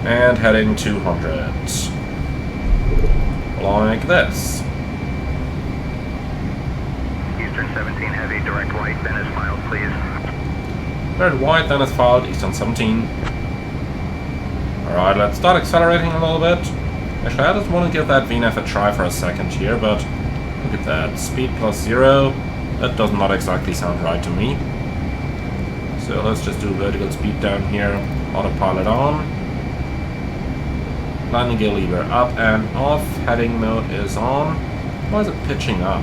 And heading 200. Like this. Eastern 17 heavy, direct right, then is filed, please. Direct white, then is filed, Eastern 17. Alright, let's start accelerating a little bit. Actually, I just want to give that VNAV a try for a second here, but look at that. Speed +0. That does not exactly sound right to me. So let's just do vertical speed down here. Autopilot on. Landing gear lever up and off. Heading mode is on. Why is it pitching up?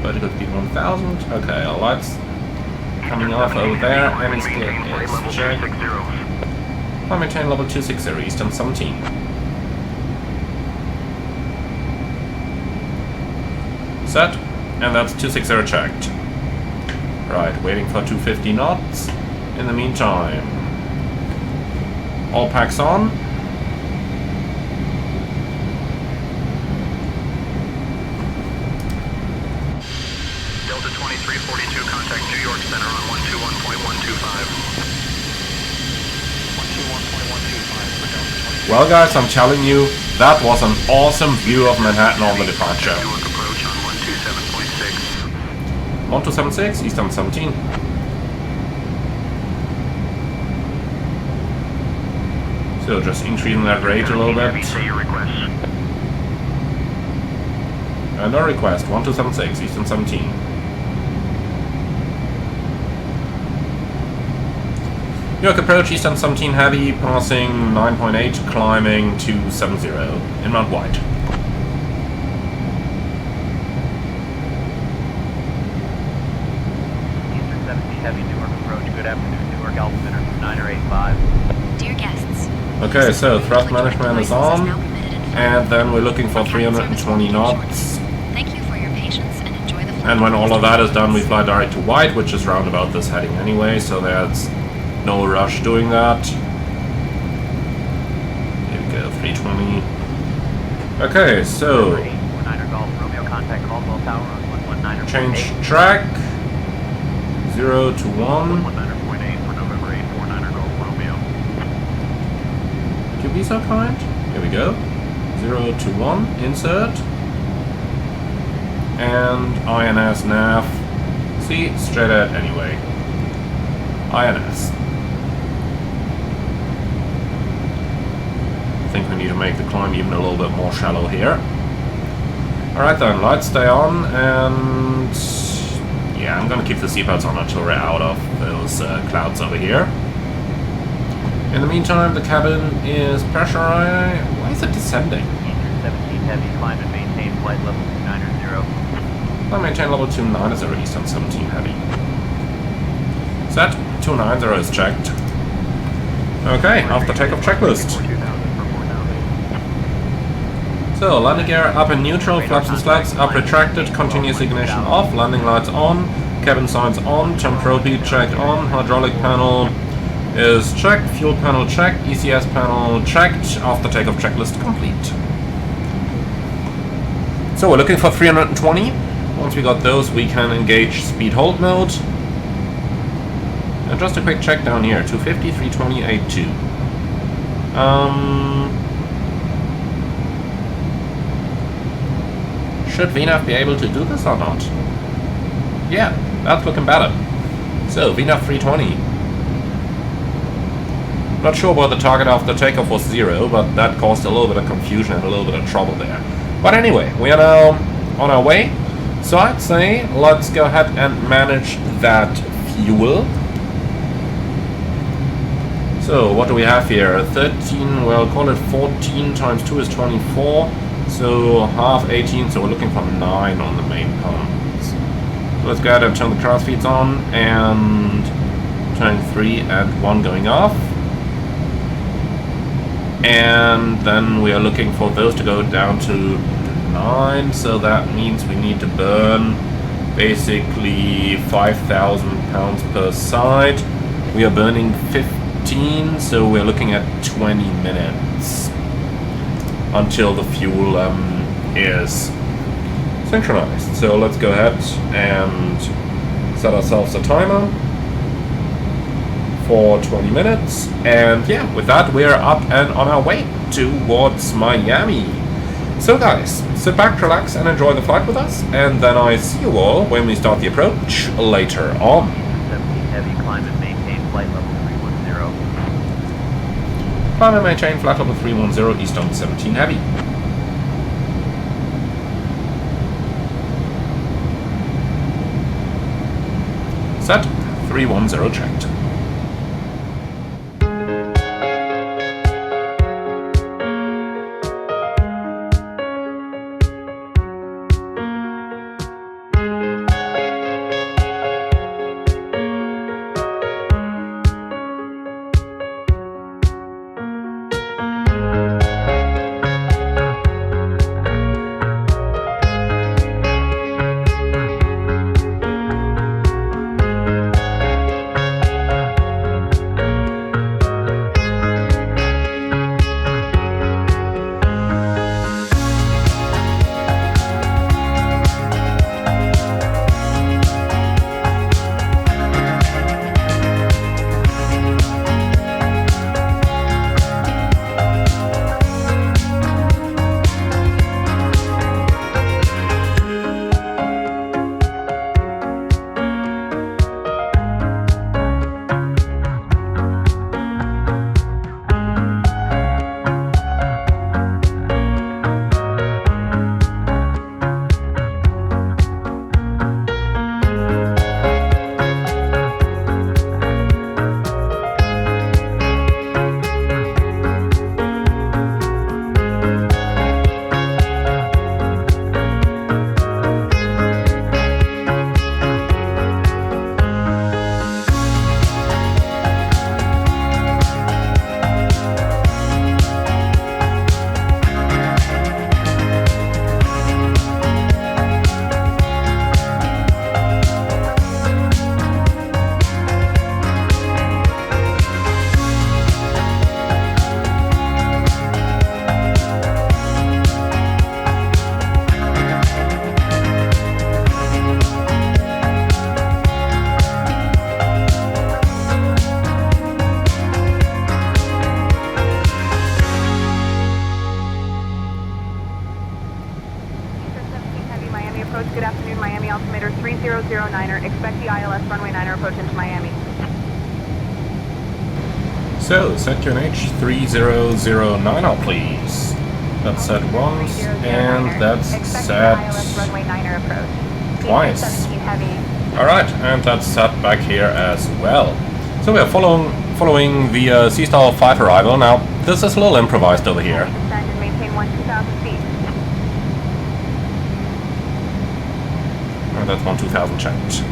Vertical speed 1000. Okay, our lights coming off over there. Any steer is checked. I maintain level 260, Eastern 17. Set, and that's 260 checked. Right, waiting for 250 knots. In the meantime, all packs on. Delta 2342, contact New York Center on 121.125. Well guys, I'm telling you, that was an awesome view of Manhattan on the departure. York approach on 127.6. 1276, Eastern 17. So just increasing that rate a little bit. Say your request. No request, 1276, Eastern 17. Yoke approach, Eastern 17 heavy, passing 9.8, climbing 270, inbound white. Eastern 17 heavy, Newark approach. Good afternoon, Newark altimeter 2985. Dear guests. Okay, so thrust management is on, and then we're looking for 320 knots. Thank you for your patience and enjoy the flight. And when all of that is done, we fly direct to white, which is round about this heading anyway, so there's no rush doing that. Here we go, 320. Okay, so change track 0 to 1. 19.8 for November 8, 49er Golf Romeo. Could you be so kind? Here we go. 0 to 1, insert. And INS nav. See, straight ahead anyway. INS. I think we need to make the climb even a little bit more shallow here. Alright then, lights stay on, and yeah, I'm gonna keep the seatbelts on until we're out of those clouds over here. In the meantime, the cabin is pressurized. Why is it descending? Eastern 17 heavy, climb and maintain flight level 290. I maintain level 290, Eastern 17 heavy. Set, 290 is checked. Okay, after takeoff checklist. So, landing gear up in neutral, flaps and slats up retracted, continuous ignition off, landing lights on, cabin signs on, temperature checked on, hydraulic panel is checked, fuel panel checked, ECS panel checked, after takeoff checklist complete. So we're looking for 320. Once we got those, we can engage speed hold mode. And just a quick check down here, 250, 320, 82. Should VNAV be able to do this or not? Yeah, that's looking better. So, VNAV 320. Not sure why the target after takeoff was 0, but that caused a little bit of confusion and a little bit of trouble there. But anyway, we are now on our way. So I'd say let's go ahead and manage that fuel. So what do we have here? 13, well, call it 14 times 2 is 24. So half 18, so we're looking for 9 on the main pumps. So let's go ahead and turn the cross feeds on and turn 3 and 1 going off. And then we are looking for those to go down to 9, so that means we need to burn basically 5,000 pounds per side. We are burning 15, so we're looking at 20 minutes until the fuel is synchronized. So let's go ahead and set ourselves a timer for 20 minutes, and yeah, with that we're up and on our way towards Miami. So guys, sit back, relax and enjoy the flight with us, and then I see you all when we start the approach later on. 17 heavy, climb and maintain flight level 310. Climb and maintain flight level 310, eastbound 17 heavy. Set, 310 checked. Good afternoon, Miami altimeter 3009er. Expect the ILS runway 9er approach into Miami. So, set QNH 3009er, please. That's set once, and that's set twice. Alright, and that's set back here as well. So we are following the Sea-Star 5 arrival. Now, this is a little improvised over here. Descend and maintain 2,000 feet. And that's 1,2000 checked.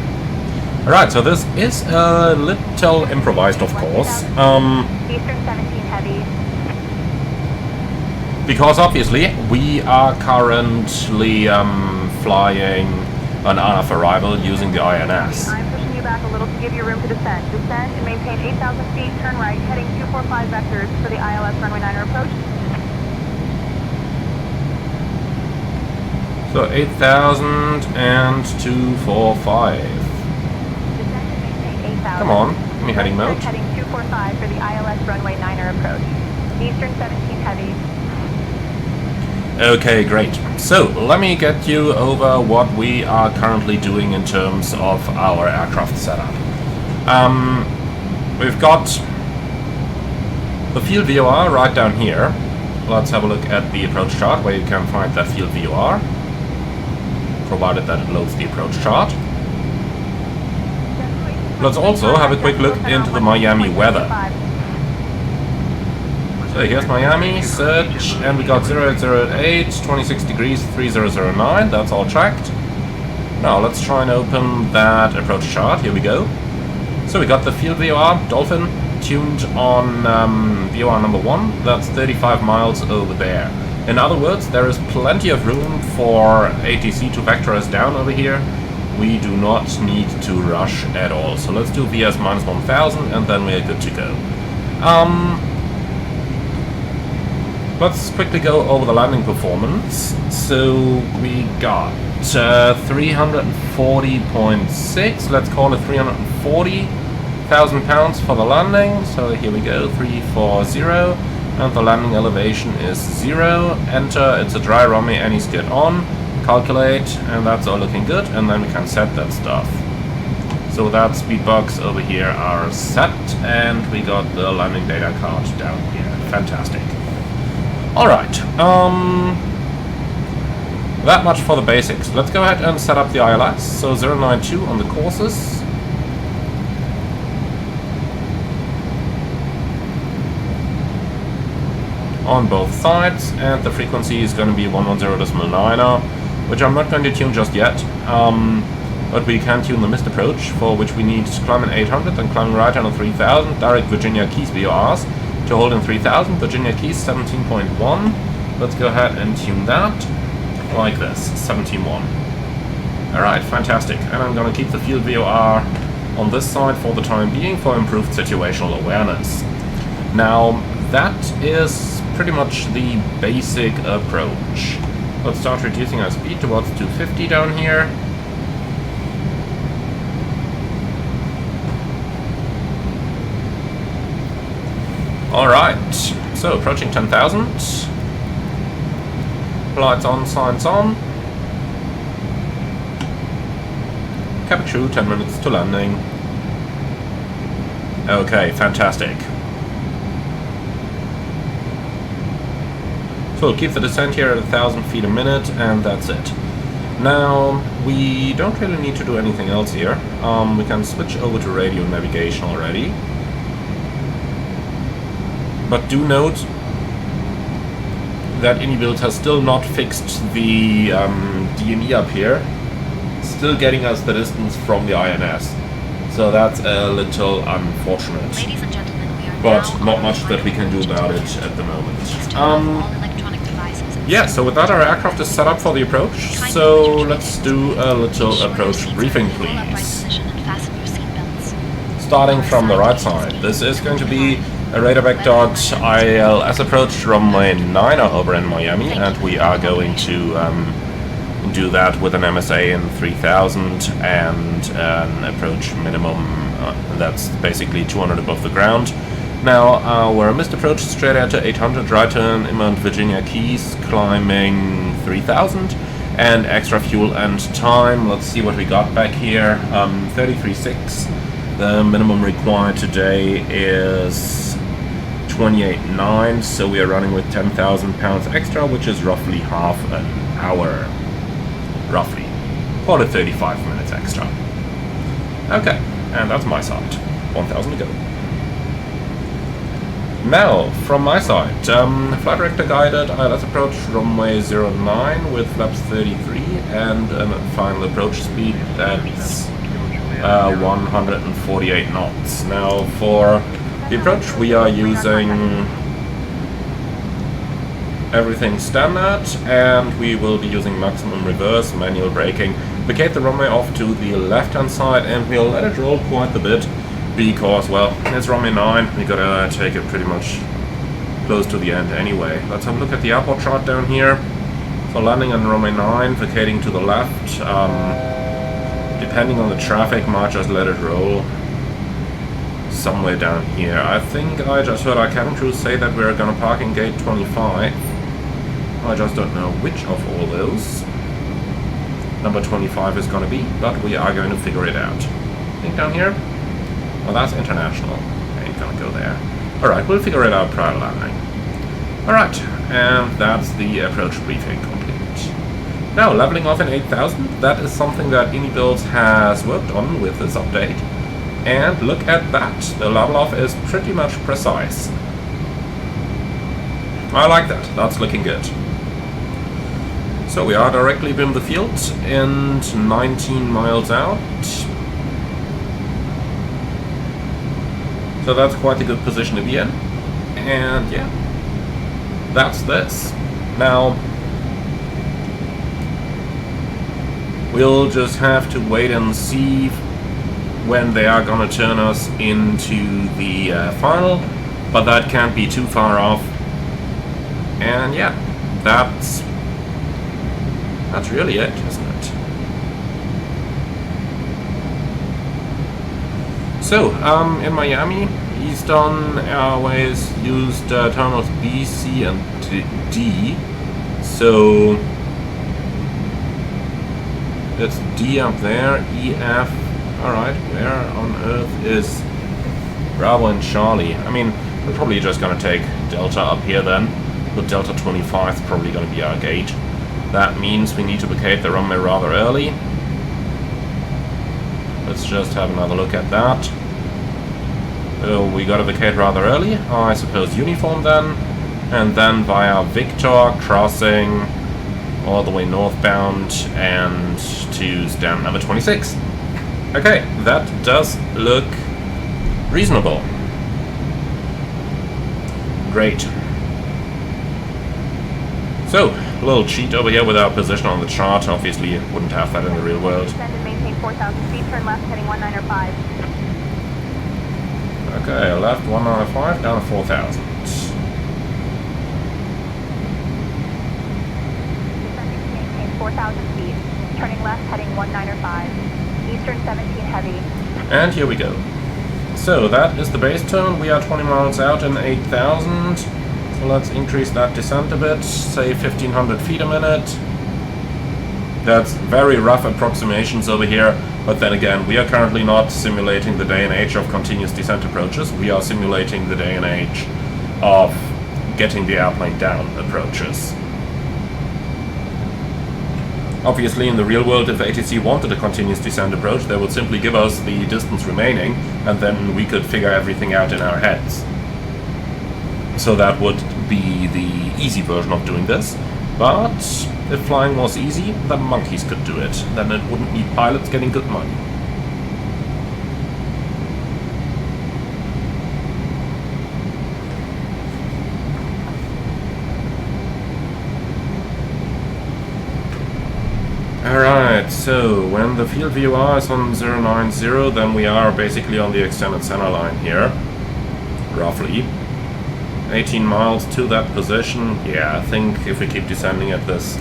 Alright, so this is a little improvised, of course. Eastern 17 heavy. Because obviously we are currently flying an RF arrival using the INS. I'm pushing you back a little to give you room to descend. Descend and maintain 8,000 feet, turn right, heading 245 vectors for the ILS runway 9er approach. So 8,000 and 245. Descend and maintain 8,000. Come on, give me heading mode. Heading 245 for the ILS runway 9er approach. Eastern 17 heavy. Okay, great. So, let me get you over what we are currently doing in terms of our aircraft setup. We've got the field VOR right down here. Let's have a look at the approach chart where you can find that field VOR, provided that it loads the approach chart. Let's also have a quick look into the Miami weather. So here's Miami, search, and we got 0808, 26 degrees, 3009, that's all tracked. Now let's try and open that approach chart, here we go. So we got the field VOR, Dolphin, tuned on VOR number 1, that's 35 miles over there. In other words, there is plenty of room for ATC to vector us down over here. We do not need to rush at all. So let's do VS minus 1000 and then we're good to go. Let's quickly go over the landing performance. So we got 340.6, let's call it 340,000 pounds for the landing. So here we go, 340, and the landing elevation is 0. Enter, it's a dry runway, any skid on, calculate, and that's all looking good, and then we can set that stuff. So that speed box over here are set, and we got the landing data card down here. Fantastic. Alright, that much for the basics. Let's go ahead and set up the ILS. So 092 on the courses. On both sides, and the frequency is going to be 110.9, which I'm not going to tune just yet. But we can tune the missed approach, for which we need to climb in 800 and climb right on 3000, direct Virginia Keys VORs. To hold in 3000, Virginia Keys 17.1. Let's go ahead and tune that like this, 17.1. Alright, fantastic. And I'm going to keep the field VOR on this side for the time being for improved situational awareness. Now, that is pretty much the basic approach. Let's start reducing our speed towards 250 down here. Alright, so approaching 10,000. Lights on, signs on. Cabin crew, 10 minutes to landing. Okay, fantastic. So we'll keep the descent here at 1,000 feet a minute, and that's it. Now, we don't really need to do anything else here. We can switch over to radio navigation already. But do note that Inibuild has still not fixed the DME up here. Still getting us the distance from the INS. So that's a little unfortunate. Ladies and gentlemen, we are but now not on much that we can do about it at the moment. Yeah, so with that our aircraft is set up for the approach. So let's do a little approach briefing, please. Starting from the right side. This is going to be a radar vectored ILS approach runway 9 over in Miami, and we are going to do that with an MSA in 3000 and an approach minimum that's basically 200 above the ground. Now our missed approach straight out to 800, right turn inbound Virginia Keys, climbing 3000, and extra fuel and time. Let's see what we got back here. 33.6. The minimum required today is 28.9, so we are running with 10,000 pounds extra, which is roughly half an hour. Roughly. Call it 35 minutes extra. Okay, and that's my side. 1,000 to go. Now, from my side, flight director guided ILS approach runway 09 with flaps 33 and a final approach speed that's 148 knots. Now, for the approach we are using everything standard, and we will be using maximum reverse, manual braking. Vacate the runway off to the left hand side, and we'll let it roll quite a bit, because, well, it's runway 9, we gotta take it pretty much close to the end anyway. Let's have a look at the airport chart down here. So landing on runway 9, vacating to the left, depending on the traffic, might just let it roll somewhere down here. I think I just heard our cabin crew say that we're gonna park in gate 25. I just don't know which of all those number 25 is gonna be, but we are going to figure it out. I think down here? Well, that's international. I ain't gonna go there. Alright, we'll figure it out prior to landing. Alright, and that's the approach briefing complete. Now, leveling off in 8000, that is something that Inibuilds has worked on with this update. And look at that, the level off is pretty much precise. I like that, that's looking good. So we are directly below the field and 19 miles out. So that's quite a good position to be in. And yeah, that's this. Now, we'll just have to wait and see when they are gonna turn us into the final, but that can't be too far off. And yeah, that's really it, isn't it? So, in Miami, Eastern Airways used terminals B, C, and D. So it's D up there, E, F. Alright, where on earth is Bravo and Charlie? I mean, we're probably just gonna take Delta up here then, but Delta 25 is probably gonna be our gate. That means we need to vacate the runway rather early. Let's just have another look at that. So we gotta vacate rather early, I suppose uniform then, and then via Victor crossing all the way northbound and to stand number 26. Okay, that does look reasonable. Great. So, a little cheat over here with our position on the chart. Obviously, you wouldn't have that in the real world. Descend and maintain 4,000 feet, turn left, heading 195. Okay, left 195, down to 4,000. Descending to maintain 4,000 feet, turning left, heading 195. Eastern 17 heavy. And here we go. So that is the base turn. We are 20 miles out in 8,000. So let's increase that descent a bit, say 1,500 feet a minute. That's very rough approximations over here, but then again, we are currently not simulating the day and age of continuous descent approaches. We are simulating the day and age of getting the airplane down approaches. Obviously, in the real world, if ATC wanted a continuous descent approach, they would simply give us the distance remaining, and then we could figure everything out in our heads. So that would be the easy version of doing this. But if flying was easy, then monkeys could do it. Then it wouldn't need pilots getting good money. Alright, so when the field VOR is on 090, then we are basically on the extended center line here, roughly. 18 miles to that position. Yeah, I think if we keep descending at this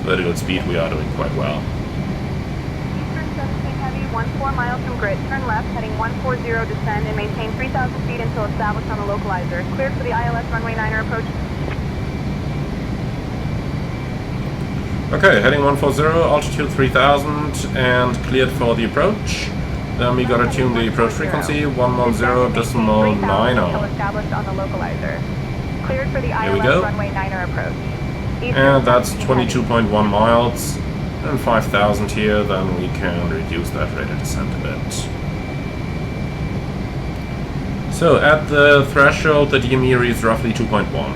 vertical speed, we are doing quite well. Eastern 17 heavy, 14 miles from grid, turn left, heading 140, descend and maintain 3,000 feet until established on the localizer. Cleared for the ILS runway 9er approach. Okay, heading 140, altitude 3000, and cleared for the approach. Then we gotta tune the approach frequency, 110.90. Established on the localizer. Cleared for the Here we ILS go. runway 9er approach. And that's 22.1 miles, and 5,000 here, then we can reduce that rate of descent a bit. So at the threshold, the DME reads roughly 2.1.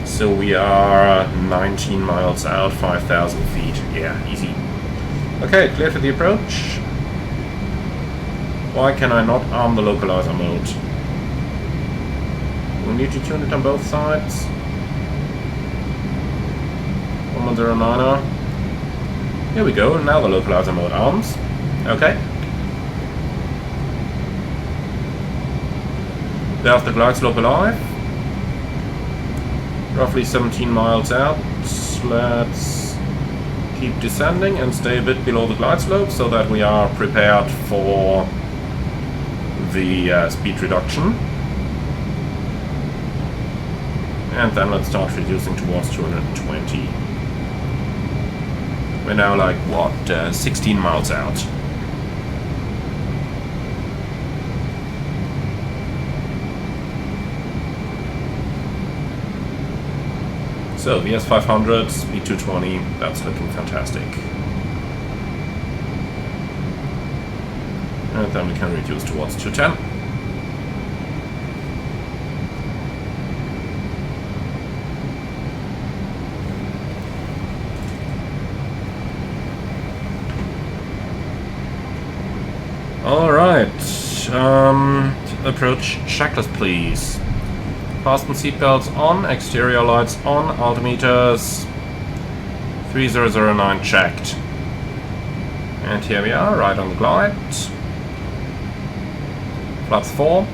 So we are 19 miles out, 5,000 feet. Yeah, easy. Okay, clear for the approach. Why can I not arm the localizer mode? We need to tune it on both sides. 1109er. Here we go, now the localizer mode arms. Okay. There's the glide slope alive. Roughly 17 miles out. Let's keep descending and stay a bit below the glide slope so that we are prepared for the speed reduction. And then let's start reducing towards 220. We're now like, what, 16 miles out. So, VS500, speed 220, that's looking fantastic. And then we can reduce towards 210. Alright, approach checklist please. Fasten seatbelts on, exterior lights on, altimeters 3009 checked. And here we are, right on the glide. Flaps 4,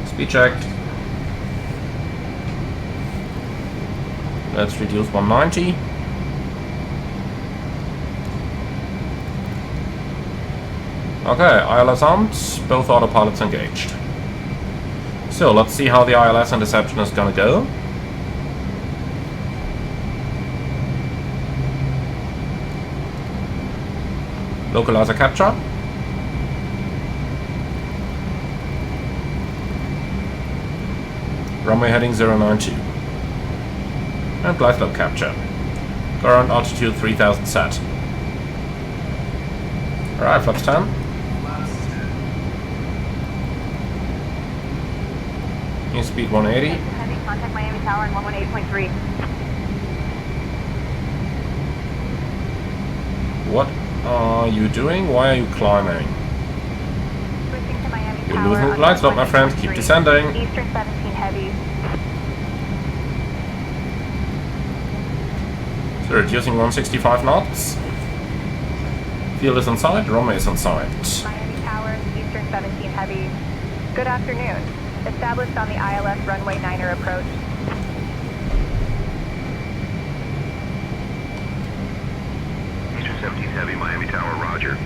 speed checked. Let's reduce 190. Okay, ILS armed, both autopilots engaged. So let's see how the ILS interception is gonna go. Localizer capture. Runway heading 092. And glide slope capture. Current altitude 3000 set. Alright, flaps 10. New speed 180. Contact Miami Tower in 118.3. What are you doing? Why are you climbing? Switching to Miami You're Tower losing the on glide slope, my friend. Keep 118.3. descending. Eastern 17 heavy. So reducing 165 knots. Field is on site, runway is on site. Miami Tower, Eastern 17 heavy. Good afternoon. Established on the ILS runway 9er approach. Eastern 17 heavy, Miami Tower, roger.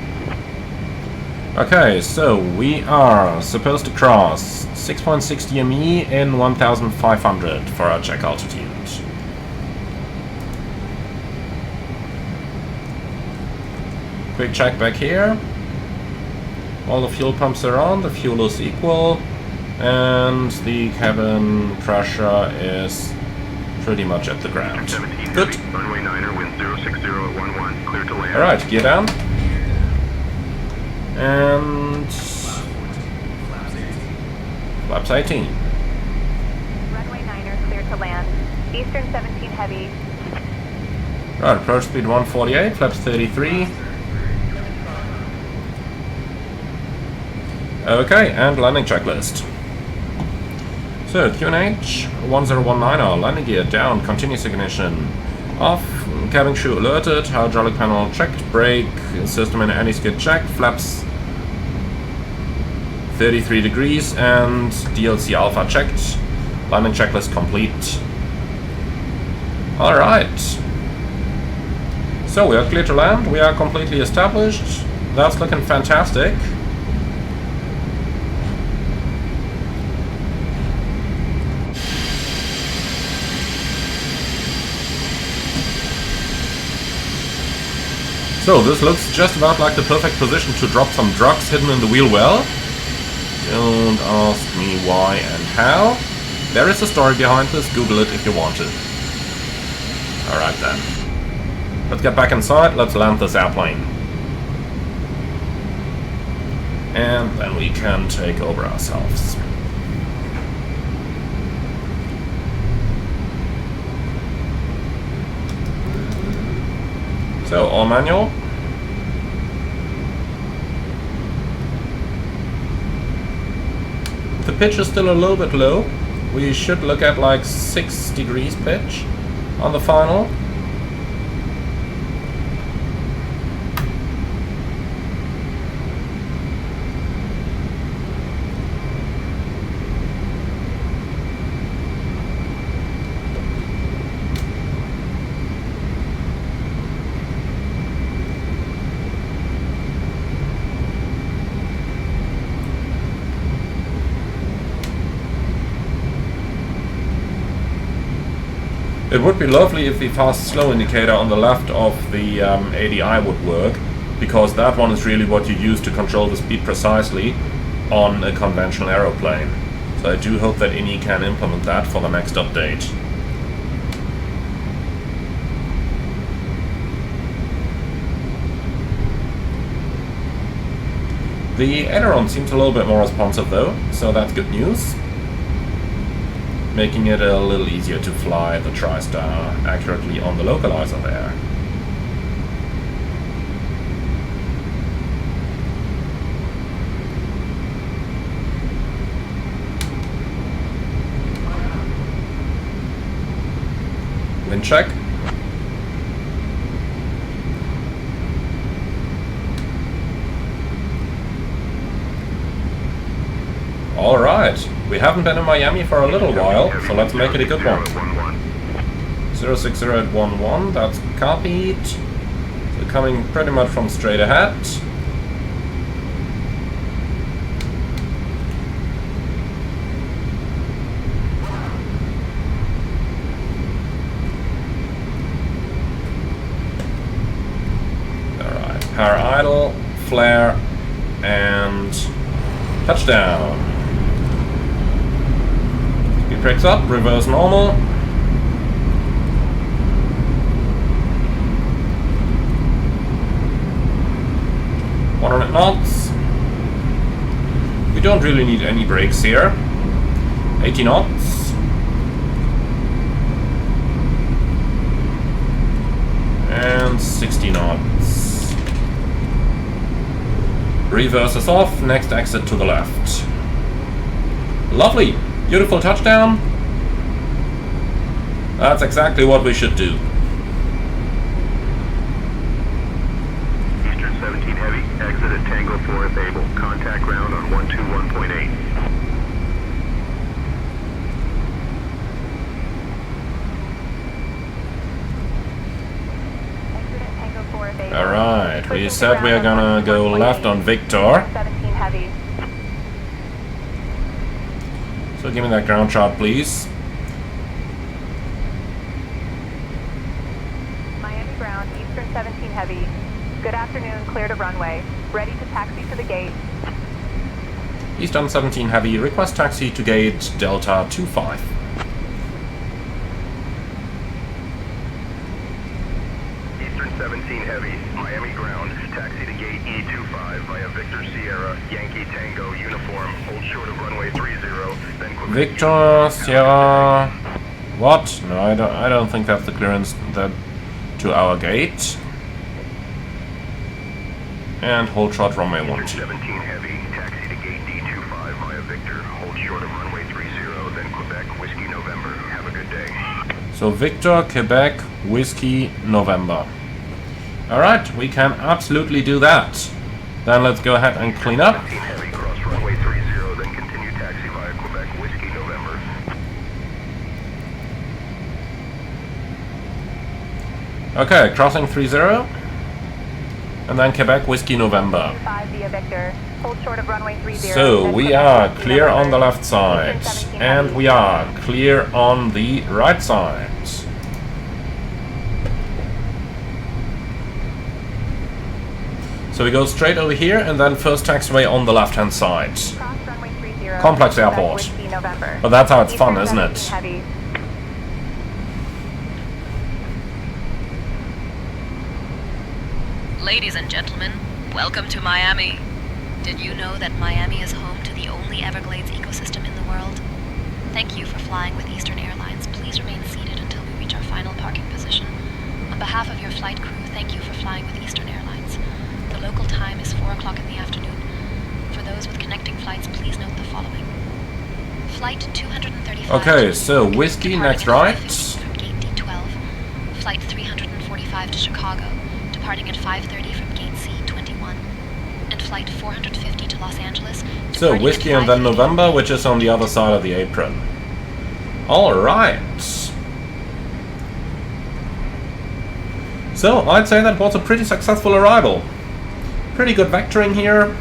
Okay, so we are supposed to cross 6.6 DME in 1500 for our check altitude. Quick check back here. All the fuel pumps are on, the fuel is equal, and the cabin pressure is pretty much at the ground. Good. Runway 9er, wind 060 at 11, clear to land. Alright, gear down. And flaps 18. Runway 9er clear to land. Eastern 17 heavy. Right, approach speed 148, flaps 33. Okay, and landing checklist. So, QNH 1019, landing gear down, continuous ignition off, cabin crew alerted, hydraulic panel checked, brake system and anti-skid checked, flaps 33 degrees, and DLC alpha checked, landing checklist complete. Alright. So we are clear to land, we are completely established, that's looking fantastic. So this looks just about like the perfect position to drop some drugs hidden in the wheel well. Don't ask me why and how. There is a story behind this, Google it if you want to. Alright then. Let's get back inside, let's land this airplane. And then we can take over ourselves. So, all manual. The pitch is still a little bit low. we should look at like 6 degrees pitch on the final. It would be lovely if the fast-slow indicator on the left of the ADI would work, because that one is really what you use to control the speed precisely on a conventional aeroplane. So I do hope that INI can implement that for the next update. The aileron seems a little bit more responsive though, so that's good news. Making it a little easier to fly the Tristar accurately on the localizer there. Wind check. Alright, we haven't been in Miami for a little while, so let's make it a good one. 060 at 11, that's copied. So coming pretty much from straight ahead. Alright, power idle, flare, and touchdown. Brakes up, reverse normal. .100 knots. We don't really need any brakes here. 80 knots. And 60 knots. Reverse is off, next exit to the left. Lovely! Beautiful touchdown. That's exactly what we should do. Eastern 17 Heavy, exit at Tango 4 if able. Contact ground on 121.8. Exit at Tango 4 if able. Alright, we said we are gonna go left on Victor. 17 Heavy. So give me that ground shot, please. Miami ground, Eastern 17 Heavy. Good afternoon, clear to runway. Ready to taxi to the gate. Eastern 17 Heavy, request taxi to gate Delta 25. Eastern 17 Heavy, Miami ground, taxi to gate E25 via Victor Sierra, Yankee Tango, uniform, hold short of runway 30, then Quebec. Victor Sierra. What? No, I don't think that's the clearance that to our gate. And hold short runway 12. 17 Heavy, taxi to gate D25 via Victor, hold short of runway 30, then Quebec, Whiskey November. Have a good day. So Victor, Quebec, Whiskey, November. Alright, we can absolutely do that. Then let's go ahead and clean up. 17 Heavy, cross runway 30, then continue taxi via Quebec, Whiskey November. Okay, crossing 30. And then Quebec, Whiskey, November. 5 via Victor. Hold short of runway 30. So we are clear on the left side. And we are clear on the right side. So we go straight over here and then first taxiway on the left hand side. Cross runway 30. Complex airport. Whiskey November. But that's how it's fun, Eastern isn't 17 it? Heavy. Ladies and gentlemen, welcome to Miami. Did you know that Miami is home to the only Everglades ecosystem in the world? Thank you for flying with Eastern Airlines. Please remain seated until we reach our final parking position. On behalf of your flight crew, thank you for flying with Eastern Airlines. The local time is 4 o'clock in the afternoon. For those with connecting flights, please note the following. Flight 235 Okay, so Whiskey, next right. From gate D12, flight 345 to Chicago, departing at 5:30 from gate C21, and flight 450 to Los Angeles. So Whiskey and then November, which is on the other side of the apron. Alright. So I'd say that was a pretty successful arrival. Pretty good vectoring here.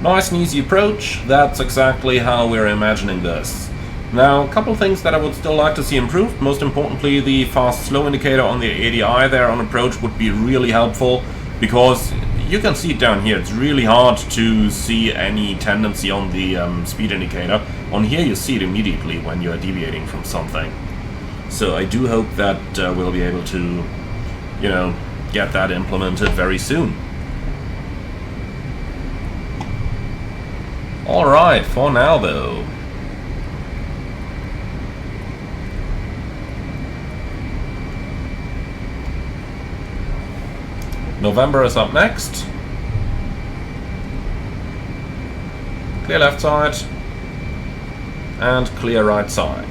Nice and easy approach. That's exactly how we're imagining this. Now, a couple things that I would still like to see improved. Most importantly, the fast-slow indicator on the ADI there on approach would be really helpful, because you can see it down here. It's really hard to see any tendency on the speed indicator. On here you see it immediately when you're deviating from something. So I do hope that we'll be able to, you know, get that implemented very soon. Alright, for now though. November is up next. Clear left side. And clear right side.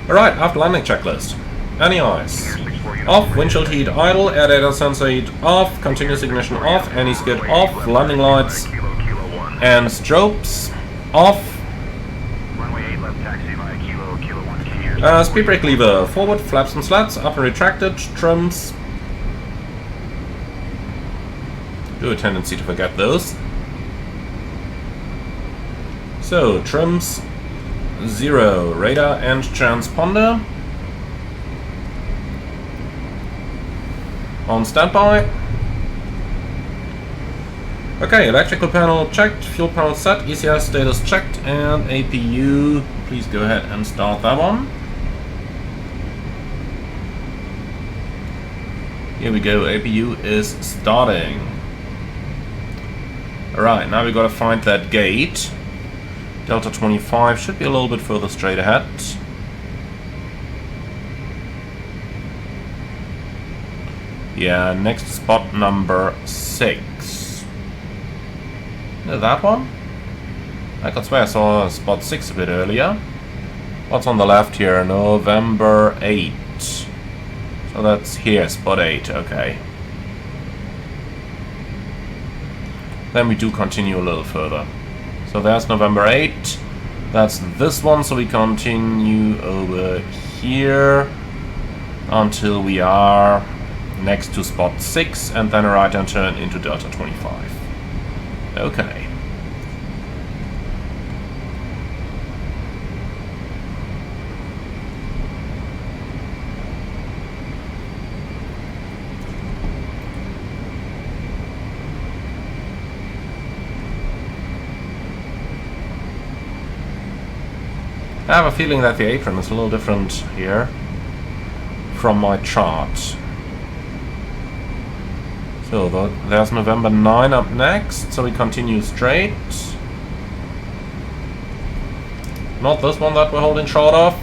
Alright, after landing checklist. Any eyes? Off, windshield heat idle, air data sensor heat off, continuous ignition off, anti-skid off, landing lights and strobes off. Speed brake lever forward, flaps and slats, up and retracted, trims. Do a tendency to forget those. So, trims 0, radar and transponder. On standby. Okay, electrical panel checked, fuel panel set, ECS status checked, and APU, please go ahead and start that one. Here we go, APU is starting. Alright, now we gotta find that gate. Delta 25 should be a little bit further straight ahead. Yeah, next spot number 6. That one? I could swear I saw spot 6 a bit earlier. What's on the left here? November 8. So that's here, spot 8, okay. Then we do continue a little further. So there's November 8. That's this one, so we continue over here until we are next to spot 6, and then a right hand turn into Delta 25. Okay. I have a feeling that the apron is a little different here from my chart. So there's November 9 up next, so we continue straight. Not this one that we're holding short of.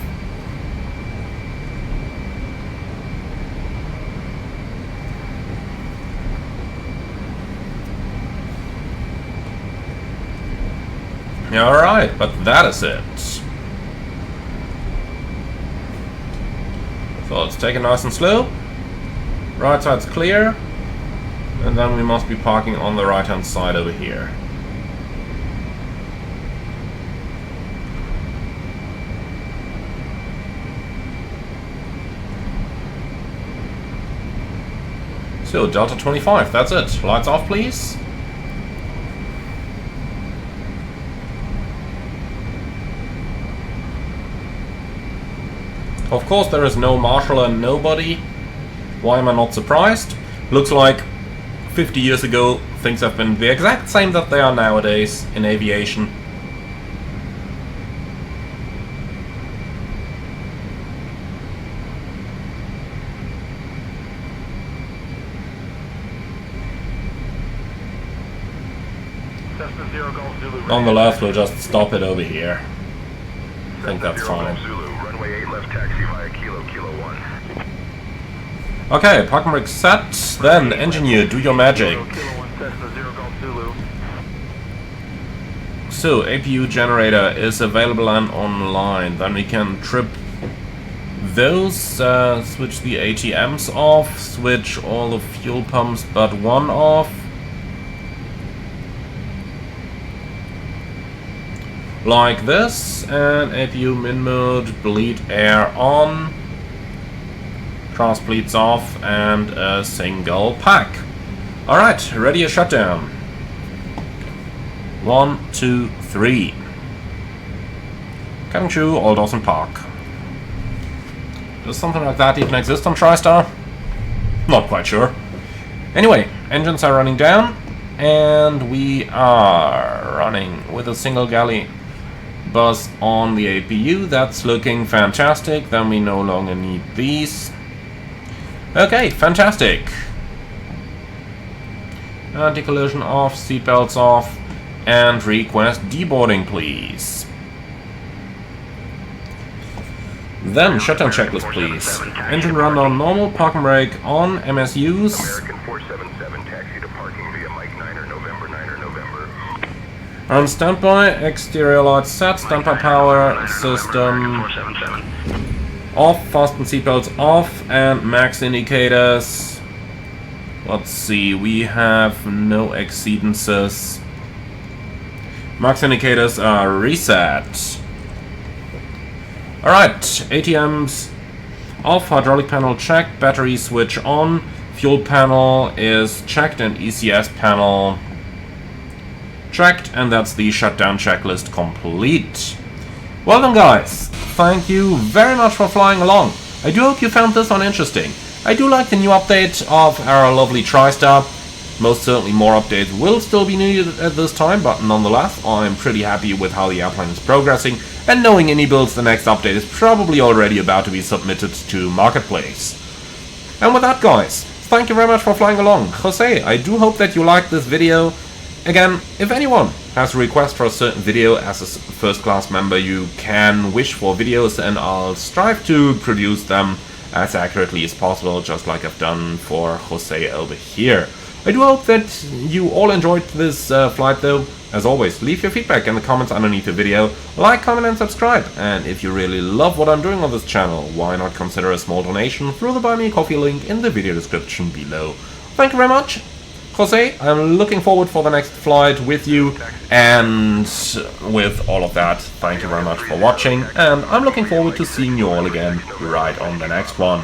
Yeah, alright, but that is it. So let's take it nice and slow. Right side's clear. And then we must be parking on the right hand side over here. So Delta 25, that's it. Lights off please. Of course there is no marshal and nobody. Why am I not surprised? Looks like 50 years ago things have been the exact same that they are nowadays in aviation. Cessna 0 Golf Zulu. Nonetheless, we'll just stop it over here. think that's fine. Zulu, runway 8 left taxi via Kilo 1. Okay, parking brake set. Then, engineer, do your magic. So, APU generator is available and online. Then we can trip those, switch the ATMs off, switch all the fuel pumps but one off. Like this, and APU min mode, bleed air on, cross bleeds off, and a single pack. Alright, ready a shutdown. 1, 2, 3. Cutting through, all doors in park. Does something like that even exist on Tristar? Not quite sure. Anyway, engines are running down, and we are running with a single galley bus on the APU. That's looking fantastic. Then we no longer need these. Okay, fantastic. Anti-collision off, seatbelts off, and request deboarding, please. Then shutdown checklist, please. Engine rundown normal, parking brake on, MSUs. American 477 taxi to parking via Mike 9er November 9er November. On standby, exterior lights set, standby power system off, fasten seatbelts off, and max indicators. Let's see, we have no exceedances. Max indicators are reset. Alright, ATMs off, hydraulic panel checked, battery switch on, fuel panel is checked, and ECS panel checked, and that's the shutdown checklist complete. Well done, guys. Thank you very much for flying along. I do hope you found this one interesting. I do like the new update of our lovely Tristar. Most certainly more updates will still be needed at this time, but nonetheless, I'm pretty happy with how the airplane is progressing, and knowing AnyBuilds, the next update is probably already about to be submitted to Marketplace. And with that, guys, thank you very much for flying along. Jose, I do hope that you liked this video. Again, if anyone has a request for a certain video as a first-class member, you can wish for videos, and I'll strive to produce them as accurately as possible, just like I've done for Jose over here. I do hope that you all enjoyed this flight though. As always, leave your feedback in the comments underneath the video, like, comment and subscribe, and if you really love what I'm doing on this channel, why not consider a small donation through the Buy Me a Coffee link in the video description below. Thank you very much. Jose, I'm looking forward for the next flight with you, and with all of that, thank you very much for watching, and I'm looking forward to seeing you all again right on the next one.